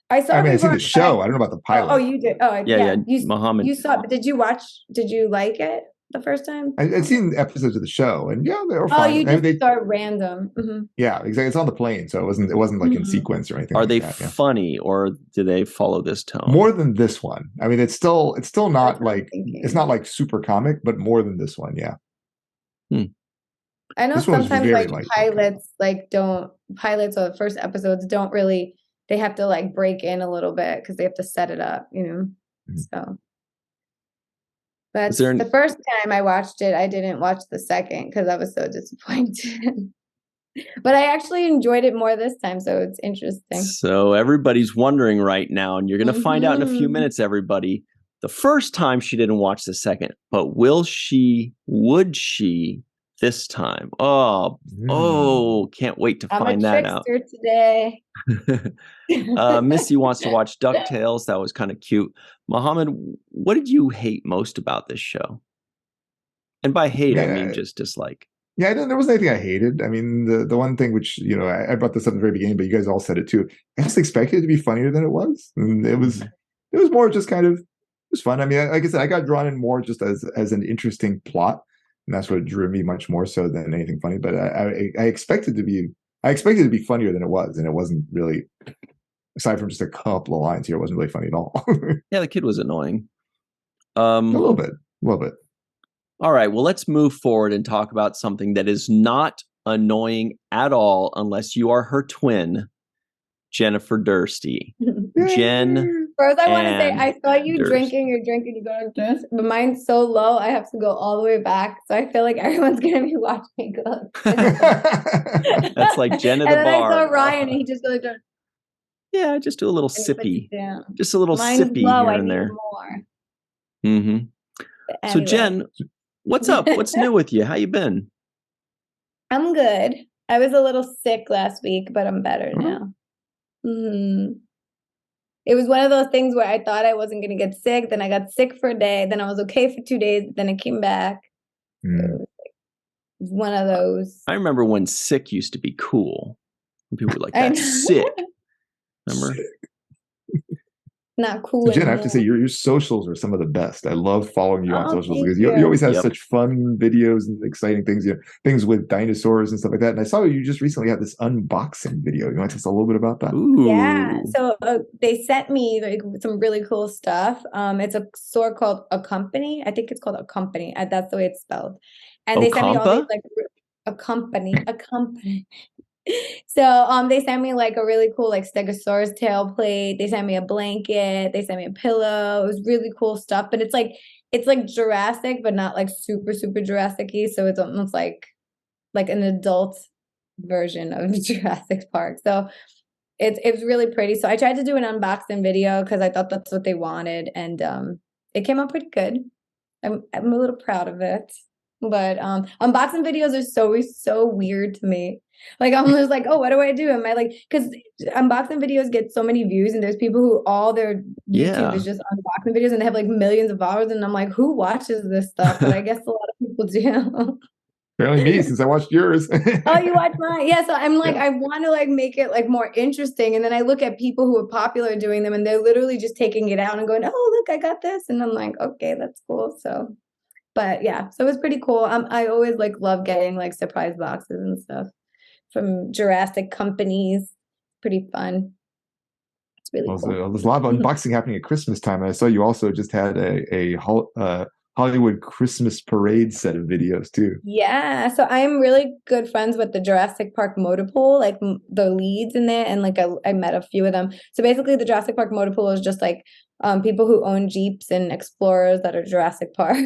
[SPEAKER 3] I saw
[SPEAKER 1] I
[SPEAKER 3] it
[SPEAKER 1] mean, I see
[SPEAKER 3] before.
[SPEAKER 1] the show. I don't know about the pilot.
[SPEAKER 3] Oh, you did. Oh,
[SPEAKER 2] Yeah.
[SPEAKER 3] You
[SPEAKER 2] Mohammed,
[SPEAKER 3] saw it, but did you watch? Did you like it the first time?
[SPEAKER 1] I'd seen episodes of the show, and yeah, they were
[SPEAKER 3] Oh,
[SPEAKER 1] fine.
[SPEAKER 3] you
[SPEAKER 1] I mean,
[SPEAKER 3] just saw it random.
[SPEAKER 1] yeah, exactly. It's on the plane, so it wasn't like in sequence or anything.
[SPEAKER 2] are
[SPEAKER 1] like
[SPEAKER 2] they
[SPEAKER 1] that, yeah.
[SPEAKER 2] funny or do they follow this tone?
[SPEAKER 1] More than this one. I mean, it's still not like
[SPEAKER 3] thinking.
[SPEAKER 1] it's not like super comic, but more than this one, yeah.
[SPEAKER 3] I know
[SPEAKER 1] This one was
[SPEAKER 3] sometimes
[SPEAKER 1] very
[SPEAKER 3] like
[SPEAKER 1] light.
[SPEAKER 3] pilots or first episodes don't really, they have to like break in a little bit because they have to set it up, So, but the first time I watched it, I didn't watch the second because I was so disappointed. But I actually enjoyed it more this time, so it's interesting.
[SPEAKER 2] So everybody's wondering right now, and you're going to find out in a few minutes, everybody. The first time she didn't watch the second, but would she this time? Oh, can't wait to find that out.
[SPEAKER 3] I'm a trickster today.
[SPEAKER 2] Missy wants to watch DuckTales. That was kind of cute. Mohammed, what did you hate most about this show? And by hate, I mean just dislike.
[SPEAKER 1] Yeah, there wasn't anything I hated. I mean, the one thing which, I brought this up at the very beginning, but you guys all said it too. I just expected it to be funnier than it was. And it was more just kind of, it was fun. I mean, like I said, I got drawn in more just as an interesting plot. And that's what drew me much more so than anything funny. But I expected to be funnier than it was. And it wasn't really, aside from just a couple of lines here, it wasn't really funny at all.
[SPEAKER 2] Yeah, the kid was annoying.
[SPEAKER 1] A little bit.
[SPEAKER 2] All right, well, let's move forward and talk about something that is not annoying at all unless you are her twin, Jennifer Dursty. Jen.
[SPEAKER 3] First, I want to say, I saw you
[SPEAKER 2] Durst.
[SPEAKER 3] drinking, you go to Durst, but mine's so low, I have to go all the way back. So I feel like everyone's going to be watching me go.
[SPEAKER 2] That's like Jen at
[SPEAKER 3] and
[SPEAKER 2] the
[SPEAKER 3] then
[SPEAKER 2] bar.
[SPEAKER 3] I saw Ryan, and he just goes,
[SPEAKER 2] yeah, just do a little sippy. Just a little
[SPEAKER 3] mine's
[SPEAKER 2] sippy
[SPEAKER 3] low,
[SPEAKER 2] here
[SPEAKER 3] I
[SPEAKER 2] and
[SPEAKER 3] need
[SPEAKER 2] there.
[SPEAKER 3] more.
[SPEAKER 2] So, Jen, what's up? What's new with you? How you been?
[SPEAKER 3] I'm good. I was a little sick last week, but I'm better now. It was one of those things where I thought I wasn't going to get sick. Then I got sick for a day. Then I was okay for 2 days. Then I came back. So it was one of those.
[SPEAKER 2] I remember when sick used to be cool. When people were like, that's sick. Remember?
[SPEAKER 3] Not cool.
[SPEAKER 1] So Jen, I have to say your socials are some of the best. I love following you on socials because you always have such fun videos and exciting things, things with dinosaurs and stuff like that. And I saw you just recently had this unboxing video. You want to tell us a little bit about that?
[SPEAKER 2] Ooh.
[SPEAKER 3] Yeah. So they sent me like some really cool stuff. It's a store called A Company. I think it's called A Company. That's the way it's spelled. And they sent me all these like a company. So they sent me like a really cool like Stegosaurus tail plate. They sent me a blanket. They sent me a pillow. It was really cool stuff. But it's like Jurassic, but not like super, super Jurassic-y. So it's almost like an adult version of Jurassic Park. So it was really pretty. So I tried to do an unboxing video because I thought that's what they wanted. And it came out pretty good. I'm a little proud of it. But unboxing videos are so weird to me Like I'm just like, oh, what do I do? Am I like, because unboxing videos get so many views, and there's people who all their YouTube is just unboxing videos, and they have like millions of followers, and I'm like, who watches this stuff? But I guess a lot of people do.
[SPEAKER 1] Apparently me, since I watched yours.
[SPEAKER 3] Oh, you watch mine? Yeah. So I'm like,
[SPEAKER 1] Yeah.
[SPEAKER 3] I want to like make it like more interesting. And then I look at people who are popular doing them, and they're literally just taking it out and going, oh, look, I got this. And I'm like, okay, that's cool. So, but yeah, so it was pretty cool. I always like love getting like surprise boxes and stuff from Jurassic companies. Pretty fun. It's really
[SPEAKER 1] Well,
[SPEAKER 3] cool.
[SPEAKER 1] so there's a lot of unboxing happening at Christmas time. And I saw you also just had a Hollywood Christmas parade set of videos too.
[SPEAKER 3] Yeah, so I'm really good friends with the Jurassic Park motor pool, like the leads in there, and like I met a few of them. So basically, the Jurassic Park motor pool is just like people who own Jeeps and Explorers that are Jurassic Park.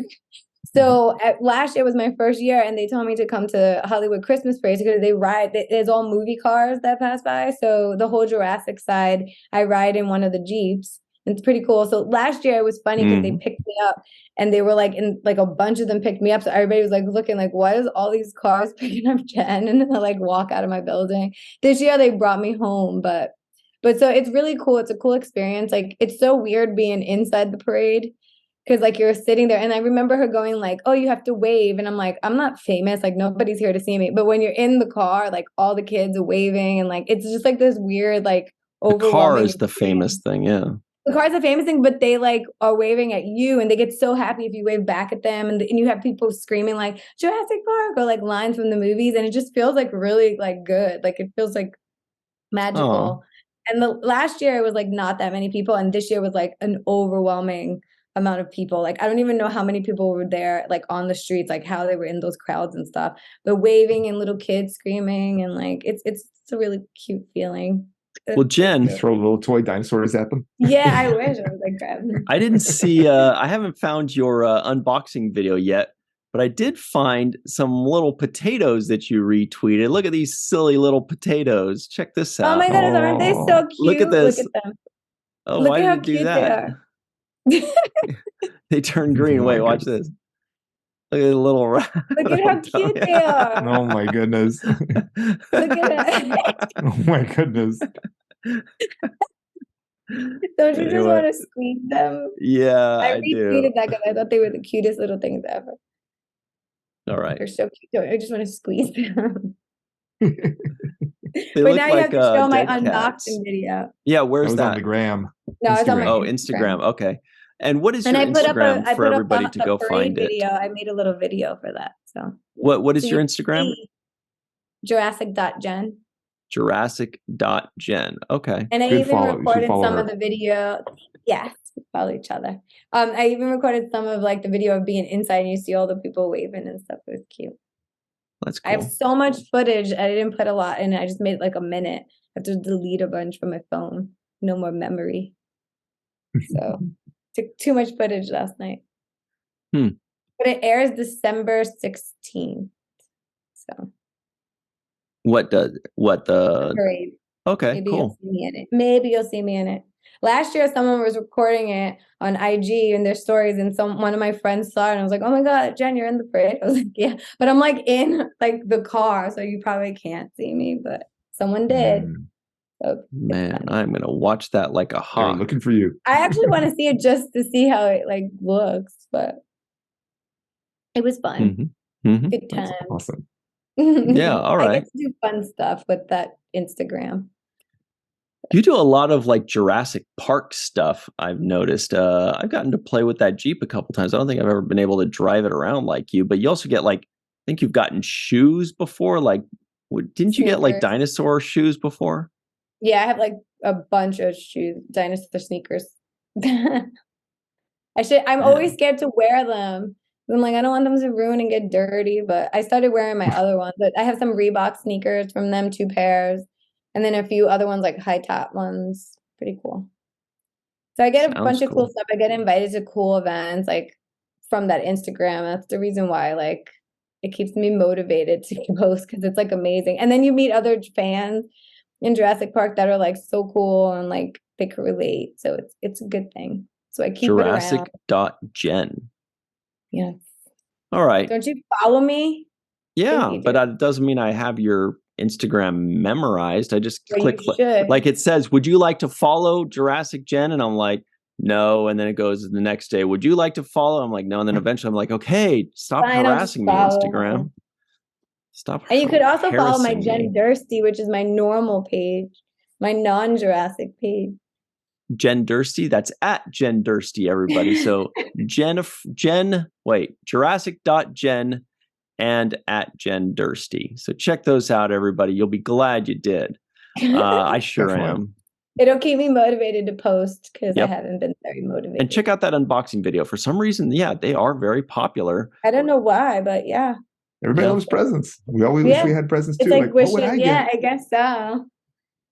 [SPEAKER 3] So last year was my first year, and they told me to come to Hollywood Christmas parade because they ride. There's all movie cars that pass by, so the whole Jurassic side, I ride in one of the Jeeps. It's pretty cool. So last year it was funny because they picked me up, and they were like in like a bunch of them picked me up. So everybody was like looking like, what is all these cars picking up Jen? And then I like walk out of my building. This year they brought me home, but so it's really cool. It's a cool experience. Like it's so weird being inside the parade because like you're sitting there, and I remember her going like, oh, you have to wave, and I'm like, I'm not famous, like nobody's here to see me. But when you're in the car, like all the kids are waving, and like it's just like this weird like
[SPEAKER 2] the car is the
[SPEAKER 3] experience.
[SPEAKER 2] famous thing. Yeah.
[SPEAKER 3] The car's a famous thing, but they like are waving at you, and they get so happy if you wave back at them, and you have people screaming like Jurassic Park or like lines from the movies, and it just feels like really like good. Like it feels like magical. And the last year it was like not that many people, and this year was like an overwhelming amount of people. Like I don't even know how many people were there, like on the streets, like how they were in those crowds and stuff, but waving and little kids screaming, and like it's a really cute feeling.
[SPEAKER 2] Well, Jen,
[SPEAKER 1] You throw little toy dinosaurs at them.
[SPEAKER 3] Yeah, I wish I was like grabbing them.
[SPEAKER 2] I didn't see. I haven't found your unboxing video yet, but I did find some little potatoes that you retweeted. Look at these silly little potatoes. Check this out.
[SPEAKER 3] Oh my goodness, aren't they so cute?
[SPEAKER 2] Look at this.
[SPEAKER 3] Look at them.
[SPEAKER 2] Oh,
[SPEAKER 3] Look
[SPEAKER 2] why
[SPEAKER 3] at
[SPEAKER 2] did
[SPEAKER 3] how
[SPEAKER 2] it do
[SPEAKER 3] cute
[SPEAKER 2] that?
[SPEAKER 3] they are.
[SPEAKER 2] They turn green.
[SPEAKER 1] Oh my
[SPEAKER 2] Wait, watch
[SPEAKER 1] goodness.
[SPEAKER 2] this. Look at the little rat.
[SPEAKER 3] Look at how cute they are.
[SPEAKER 1] Oh my goodness.
[SPEAKER 3] Look at that.
[SPEAKER 1] Oh my goodness.
[SPEAKER 3] Don't you just want to squeeze them?
[SPEAKER 2] Yeah,
[SPEAKER 3] I
[SPEAKER 2] I do.
[SPEAKER 3] retweeted that because I thought they were the cutest little things ever.
[SPEAKER 2] All right.
[SPEAKER 3] They're so cute. I just want to squeeze them.
[SPEAKER 2] They
[SPEAKER 3] But
[SPEAKER 2] look
[SPEAKER 3] now you have
[SPEAKER 2] like
[SPEAKER 3] to show my
[SPEAKER 2] dead cats.
[SPEAKER 3] unboxing video.
[SPEAKER 2] Yeah,
[SPEAKER 1] That
[SPEAKER 2] where's
[SPEAKER 1] was on
[SPEAKER 2] that?
[SPEAKER 1] the gram.
[SPEAKER 3] No, it's on my
[SPEAKER 2] Oh, Instagram. Okay. And what is
[SPEAKER 3] And
[SPEAKER 2] your
[SPEAKER 3] I put up
[SPEAKER 2] Instagram
[SPEAKER 3] I
[SPEAKER 2] for
[SPEAKER 3] put
[SPEAKER 2] everybody
[SPEAKER 3] up
[SPEAKER 2] to
[SPEAKER 3] the
[SPEAKER 2] go
[SPEAKER 3] parade
[SPEAKER 2] find
[SPEAKER 3] video.
[SPEAKER 2] it?
[SPEAKER 3] I made a little video for that. So
[SPEAKER 2] What is
[SPEAKER 3] so
[SPEAKER 2] your
[SPEAKER 3] you can
[SPEAKER 2] Instagram?
[SPEAKER 3] see Jurassic.Jen.
[SPEAKER 2] Jurassic.Jen. Okay.
[SPEAKER 3] And I
[SPEAKER 1] Good
[SPEAKER 3] even
[SPEAKER 1] follow. You should
[SPEAKER 3] recorded
[SPEAKER 1] follow
[SPEAKER 3] some
[SPEAKER 1] her.
[SPEAKER 3] of the video. Yes, we follow each other. I even recorded some of like the video of being inside, and you see all the people waving and stuff. It was cute.
[SPEAKER 2] That's
[SPEAKER 3] I
[SPEAKER 2] cool.
[SPEAKER 3] have so much footage. I didn't put a lot in. I just made like a minute. I have to delete a bunch from my phone. No more memory. So took too much footage last night.
[SPEAKER 2] Hmm.
[SPEAKER 3] But it airs December 16th. So
[SPEAKER 2] What the
[SPEAKER 3] parade.
[SPEAKER 2] Okay,
[SPEAKER 3] Maybe you'll
[SPEAKER 2] cool.
[SPEAKER 3] see me in it. Maybe you'll see me in it. Last year, someone was recording it on IG in their stories, and one of my friends saw it, and I was like, "Oh my God, Jen, you're in the parade." I was like, "Yeah," but I'm like in like the car, so you probably can't see me, but someone did. So it's
[SPEAKER 2] Man,
[SPEAKER 3] funny.
[SPEAKER 2] I'm gonna watch that like a
[SPEAKER 1] They're
[SPEAKER 2] hawk.
[SPEAKER 1] looking for you.
[SPEAKER 3] I actually want to see it just to see how it like looks, but it was fun. Good time.
[SPEAKER 1] That's awesome.
[SPEAKER 2] Yeah, all
[SPEAKER 3] I
[SPEAKER 2] right.
[SPEAKER 3] get to do fun stuff with that Instagram.
[SPEAKER 2] You do a lot of like Jurassic Park stuff, I've noticed. I've gotten to play with that Jeep a couple times. I don't think I've ever been able to drive it around like you, but you also get like, I think you've gotten shoes before. Like, didn't you get like
[SPEAKER 3] Sneakers.
[SPEAKER 2] dinosaur shoes before?
[SPEAKER 3] Yeah, I have like a bunch of shoes, dinosaur sneakers. I'm always scared to wear them. I'm like, I don't want them to ruin and get dirty, but I started wearing my other ones. But I have some Reebok sneakers from them, 2 pairs, and then a few other ones, like high top ones. Pretty cool. So I get a bunch of cool stuff. I get invited to cool events, like from that Instagram. That's the reason why, like, it keeps me motivated to post because it's like amazing. And then you meet other fans in Jurassic Park that are like so cool and like they could relate. So it's a good thing. So I keep it around.
[SPEAKER 2] Jurassic.Jen.
[SPEAKER 3] Yes.
[SPEAKER 2] All right.
[SPEAKER 3] Don't you follow me?
[SPEAKER 2] Yeah, but that doesn't mean I have your Instagram memorized. I just
[SPEAKER 3] Well,
[SPEAKER 2] click
[SPEAKER 3] you should.
[SPEAKER 2] like it says, would you like to follow Jurassic Jen? And I'm like, no. And then it goes the next day, would you like to follow? I'm like, no. And then eventually I'm like, okay, stop
[SPEAKER 3] Fine, I'll just
[SPEAKER 2] harassing me,
[SPEAKER 3] follow.
[SPEAKER 2] Instagram. Stop.
[SPEAKER 3] And you could also follow my
[SPEAKER 2] harassing
[SPEAKER 3] Jen
[SPEAKER 2] me.
[SPEAKER 3] Dursty, which is my normal page, my non-Jurassic page.
[SPEAKER 2] Jen Dursty. That's at Jen Dursty, everybody. So Jurassic.Jen and at Jen Dursty. So check those out, everybody. You'll be glad you did. I sure am.
[SPEAKER 3] It'll keep me motivated to post because
[SPEAKER 2] Yep.
[SPEAKER 3] I haven't been very motivated.
[SPEAKER 2] And check out that unboxing video. For some reason, yeah, they are very popular.
[SPEAKER 3] I don't know why, but yeah.
[SPEAKER 1] Everybody loves presents. We always wish we had presents too.
[SPEAKER 3] It's like
[SPEAKER 1] what would I
[SPEAKER 3] wishing,
[SPEAKER 1] get?
[SPEAKER 3] I guess so.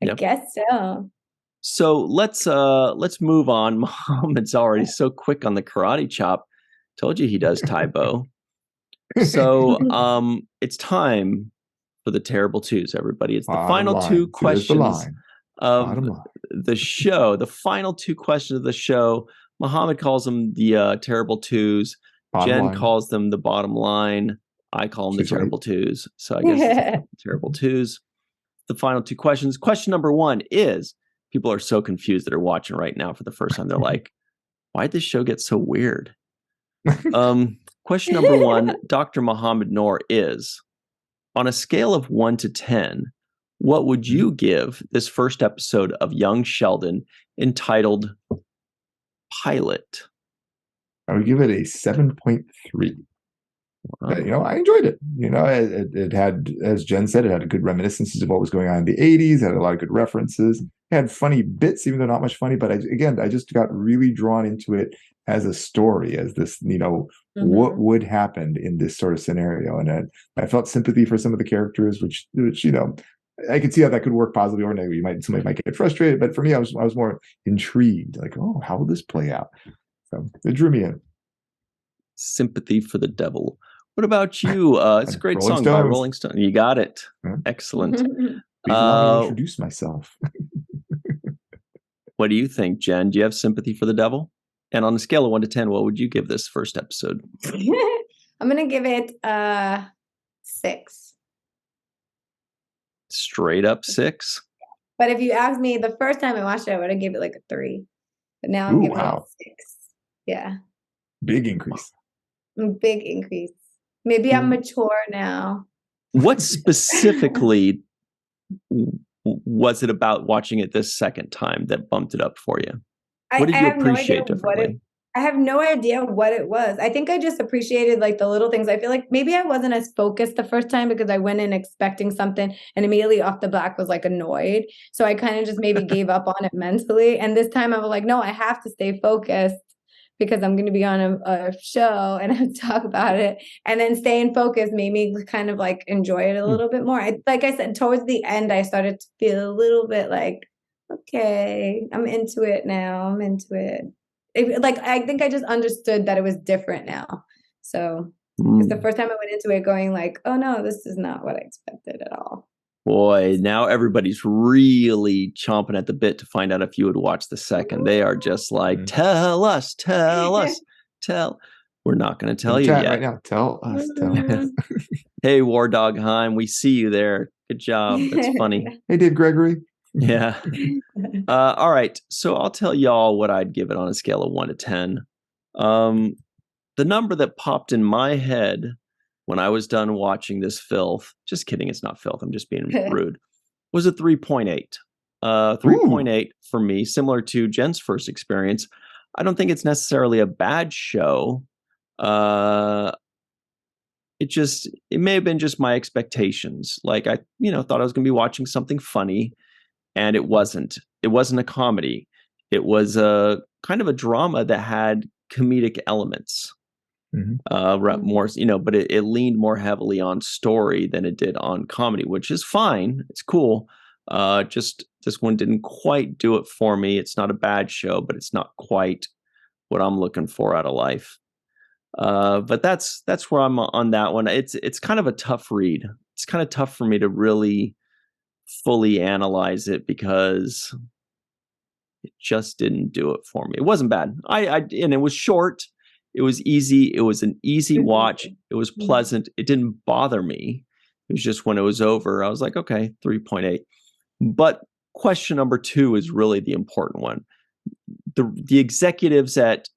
[SPEAKER 3] I guess so.
[SPEAKER 2] So let's move on. Mohammed's already so quick on the karate chop. Told you he does Taibo. So it's time for the terrible twos, everybody. It's the final two questions of the show. The final two questions of the show. Mohammed calls them the terrible twos. Jen calls them the bottom line. I call them the terrible twos. So I guess it's the terrible twos. The final two questions. Question number one is, people are so confused that are watching right now for the first time. They're like, why'd this show get so weird? Question number one, Dr. Mohammed Noor, is, on a scale of 1 to 10, what would you give this first episode of Young Sheldon entitled Pilot?
[SPEAKER 1] I would give it a 7.3. Wow. I enjoyed it. It had, as Jen said, it had good reminiscences of what was going on in the 80s. It had a lot of good references. It had funny bits, even though not much funny. But I just got really drawn into it as a story, as this, what would happen in this sort of scenario. And I felt sympathy for some of the characters, which I could see how that could work positively or negatively. Somebody might get frustrated, but for me, I was more intrigued. Like, oh, how will this play out? So it drew me in.
[SPEAKER 2] Sympathy for the Devil. What about you? It's a great song by Rolling Stone. You got it. Excellent.
[SPEAKER 1] Please allow me to introduce myself.
[SPEAKER 2] What do you think, Jen? Do you have sympathy for the devil? And on a scale of 1 to 10, what would you give this first episode?
[SPEAKER 3] I'm going to give it 6.
[SPEAKER 2] Straight up 6?
[SPEAKER 3] But if you asked me the first time I watched it, I would have given it like a 3. But now I'm giving it a 6. Yeah.
[SPEAKER 1] Big increase.
[SPEAKER 3] Big increase. Maybe I'm mature now.
[SPEAKER 2] What specifically was it about watching it this second time that bumped it up for you? What did you appreciate differently?
[SPEAKER 3] I have no idea what it was. I think I just appreciated like the little things. I feel like maybe I wasn't as focused the first time because I went in expecting something and immediately off the back was like annoyed. So I kind of just maybe gave up on it mentally. And this time I was like, no, I have to stay focused because I'm going to be on a show and I have to talk about it. And then staying focused made me kind of like enjoy it a little bit more. Like I said, towards the end, I started to feel a little bit like, okay, I'm into it now. I'm into it. I think I just understood that it was different now. So it's the first time I went into it going like, oh no, this is not what I expected at all.
[SPEAKER 2] Boy, now everybody's really chomping at the bit to find out if you would watch the second. They are just like, tell us. We're not going to tell you yet.
[SPEAKER 1] Right now. Tell us.
[SPEAKER 2] Hey, War Dog Heim, we see you there. Good job. That's funny.
[SPEAKER 1] Hey, Dave Gregory.
[SPEAKER 2] Yeah. All right. So I'll tell y'all what I'd give it on a scale of 1 to 10. The number that popped in my head when I was done watching this filth, just kidding, it's not filth, I'm just being rude, was a 3.8. 3.8 for me, similar to Jen's first experience. I don't think it's necessarily a bad show. It may have been just my expectations. Like I, thought I was going to be watching something funny, and it wasn't. It wasn't a comedy. It was a kind of a drama that had comedic elements. More, but it leaned more heavily on story than it did on comedy, which is fine. It's cool. Just this one didn't quite do it for me. It's not a bad show, but it's not quite what I'm looking for out of life. But that's where I'm on that one. It's kind of a tough read. It's kind of tough for me to really fully analyze it because it just didn't do it for me. It wasn't bad. And it was short. It was easy. It was an easy watch. It was pleasant. It didn't bother me. It was just when it was over, I was like, okay, 3.8. But question number 2 is really the important one. The executives at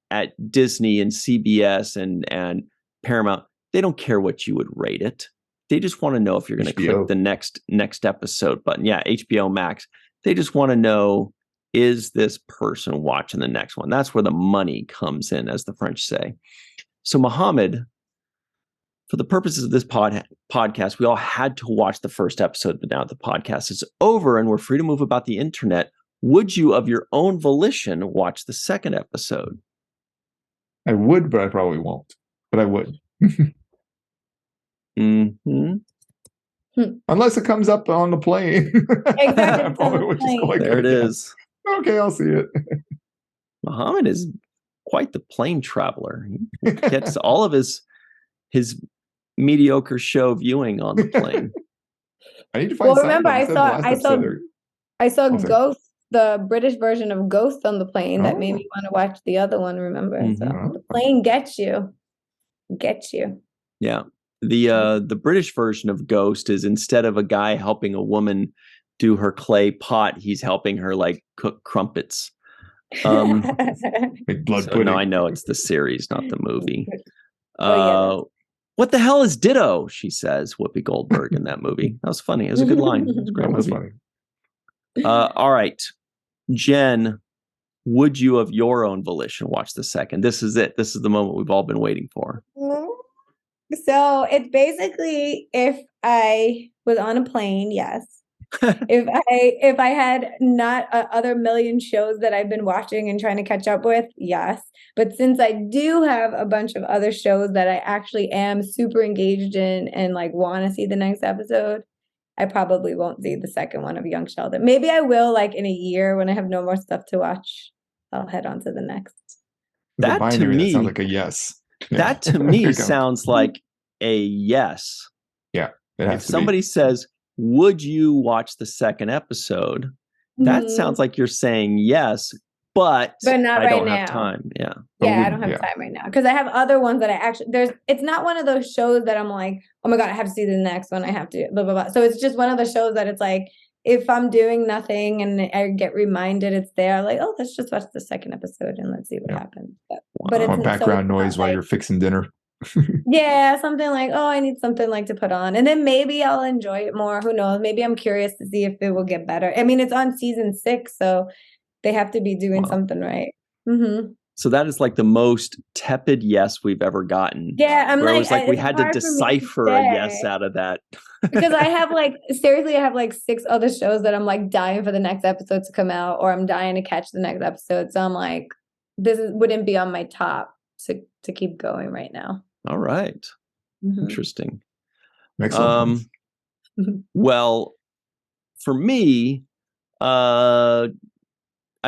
[SPEAKER 2] Disney and CBS and Paramount, they don't care what you would rate it. They just want to know if you're going to click the next episode button. Yeah, HBO Max. They just want to know, is this person watching the next one? That's where the money comes in, as the French say. So Mohammed, for the purposes of this podcast, we all had to watch the first episode, but now the podcast is over and we're free to move about the internet. Would you, of your own volition, watch the second episode?
[SPEAKER 1] I would, but I probably won't. But I would.
[SPEAKER 2] Mm-hmm.
[SPEAKER 1] Unless it comes up on the plane.
[SPEAKER 3] Exactly.
[SPEAKER 2] There it is.
[SPEAKER 1] Okay, I'll see it.
[SPEAKER 2] Mohammed is quite the plane traveler. He gets all of his mediocre show viewing on the plane.
[SPEAKER 1] I need to find.
[SPEAKER 3] Well, remember, I saw Ghost, the British version of Ghost on the plane. That made me want to watch the other one. Remember, so the plane gets you.
[SPEAKER 2] Yeah. The British version of Ghost is, instead of a guy helping a woman do her clay pot, he's helping her like cook crumpets.
[SPEAKER 1] Big blood pudding.
[SPEAKER 2] No, I know it's the series, not the movie. What the hell is Ditto? She says, Whoopi Goldberg in that movie. That was funny. It was a good line. It was a great movie.
[SPEAKER 1] Funny.
[SPEAKER 2] All right, Jen, would you, of your own volition, watch the second? This is it. This is the moment we've all been waiting for.
[SPEAKER 3] So it's basically, if I was on a plane, yes. if I had not other million shows that I've been watching and trying to catch up with, yes. But since I do have a bunch of other shows that I actually am super engaged in and like want to see the next episode, I probably won't see the second one of Young Sheldon. Maybe I will, like in a year when I have no more stuff to watch. I'll head on to the next.
[SPEAKER 1] That to me sounds like a yes.
[SPEAKER 2] That to me sounds like a yes.
[SPEAKER 1] Yeah.
[SPEAKER 2] If somebody says, would you watch the second episode? That sounds like you're saying yes, but
[SPEAKER 3] not
[SPEAKER 2] I
[SPEAKER 3] right
[SPEAKER 2] don't
[SPEAKER 3] now.
[SPEAKER 2] have time. Yeah.
[SPEAKER 3] Yeah, I don't have time right now because I have other ones that I actually it's not one of those shows that I'm like, oh my God, I have to see the next one. I have to blah, blah, blah. So it's just one of the shows that it's like, if I'm doing nothing and I get reminded it's there, like, oh, let's just watch the second episode and let's see what happens. But
[SPEAKER 1] it's background noise while you're fixing dinner.
[SPEAKER 3] Yeah, something like, oh, I need something like to put on. And then maybe I'll enjoy it more. Who knows? Maybe I'm curious to see if it will get better. I mean, it's on season 6, so they have to be doing something right. Mm-hmm.
[SPEAKER 2] So that is like the most tepid yes we've ever gotten.
[SPEAKER 3] Yeah, I'm
[SPEAKER 2] where
[SPEAKER 3] like,
[SPEAKER 2] it was like we had to decipher a yes out of that.
[SPEAKER 3] Because I have like 6 other shows that I'm like dying for the next episode to come out, or I'm dying to catch the next episode. So I'm like, wouldn't be on my top to keep going right now.
[SPEAKER 2] All right.
[SPEAKER 3] Mm-hmm.
[SPEAKER 2] Interesting.
[SPEAKER 1] Excellent.
[SPEAKER 2] Well, for me, I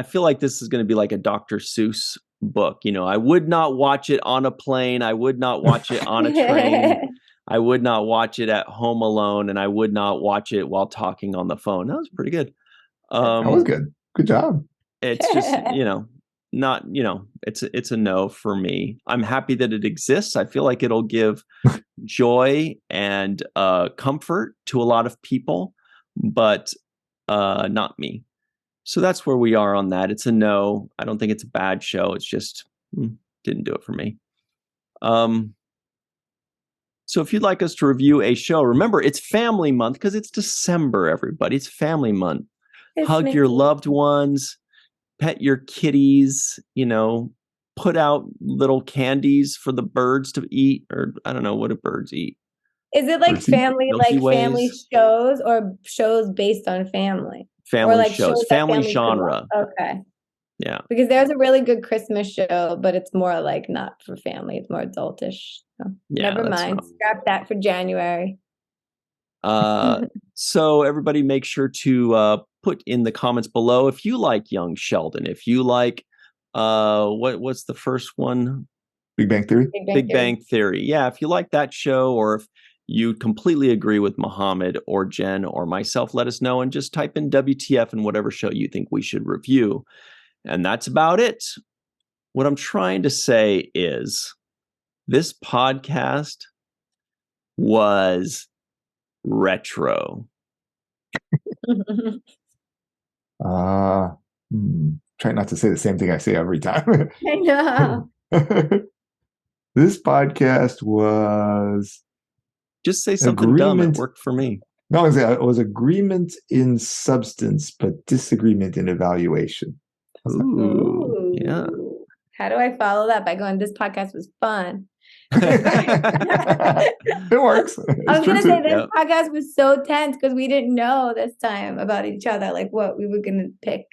[SPEAKER 2] feel like this is going to be like a Dr. Seuss book. You know, I would not watch it on a plane. I would not watch it on a train. I would not watch it at home alone, and I would not watch it while talking on the phone. That was pretty good.
[SPEAKER 1] That was good. Good job.
[SPEAKER 2] It's just, not, it's a no for me. I'm happy that it exists. I feel like it'll give joy and comfort to a lot of people, but not me. So that's where we are on that. It's a no. I don't think it's a bad show. It's just didn't do it for me. So if you'd like us to review a show, remember it's Family Month because it's December, everybody. It's Family Month. Hug your loved ones. Pet your kitties, put out little candies for the birds to eat, or I don't know, what do birds eat?
[SPEAKER 3] Is it like family shows or shows based on family?
[SPEAKER 2] Family
[SPEAKER 3] or like
[SPEAKER 2] shows, family genre.
[SPEAKER 3] Okay.
[SPEAKER 2] Yeah.
[SPEAKER 3] Because there's a really good Christmas show, but it's more like not for family. It's more adultish. So never mind. Scrap that for January.
[SPEAKER 2] So everybody make sure to put in the comments below if you like Young Sheldon, if you like what's the first one?
[SPEAKER 1] Big Bang Theory.
[SPEAKER 2] Big Bang Theory. Yeah, if you like that show, or if you completely agree with Mohammed or Jen or myself, let us know and just type in WTF and whatever show you think we should review. And that's about it. What I'm trying to say is this podcast was retro?
[SPEAKER 1] Try not to say the same thing I say every time.
[SPEAKER 3] I know.
[SPEAKER 1] This podcast was
[SPEAKER 2] Just say something dumb. It worked for me.
[SPEAKER 1] No, it was agreement in substance, but disagreement in evaluation.
[SPEAKER 2] Ooh, yeah.
[SPEAKER 3] How do I follow that? By going, this podcast was fun.
[SPEAKER 1] It works.
[SPEAKER 3] I was going to say this podcast was so tense because we didn't know this time about each other, like what we were going to pick.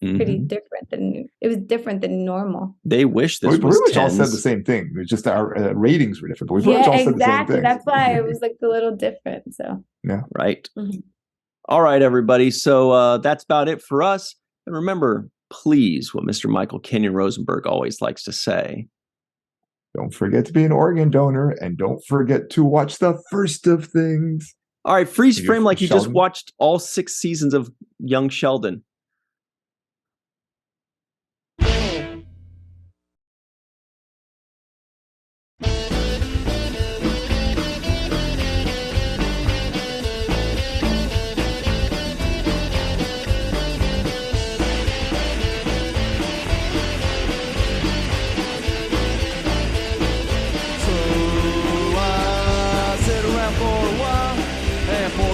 [SPEAKER 3] Pretty different than it was different than normal.
[SPEAKER 2] They wish this was
[SPEAKER 1] we pretty much
[SPEAKER 2] tense.
[SPEAKER 1] all said the same thing. It was just our ratings were different, but we pretty much all said the same thing.
[SPEAKER 3] That's why it was like a little different. So
[SPEAKER 1] yeah,
[SPEAKER 2] right. All right, everybody. So that's about it for us. And remember, please, what Mr. Michael Kenyon Rosenberg always likes to say:
[SPEAKER 1] don't forget to be an organ donor, and don't forget to watch the first of things.
[SPEAKER 2] All right, freeze frame like you just watched all 6 seasons of Young Sheldon.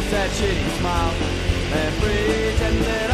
[SPEAKER 4] That shitty smile and pretend that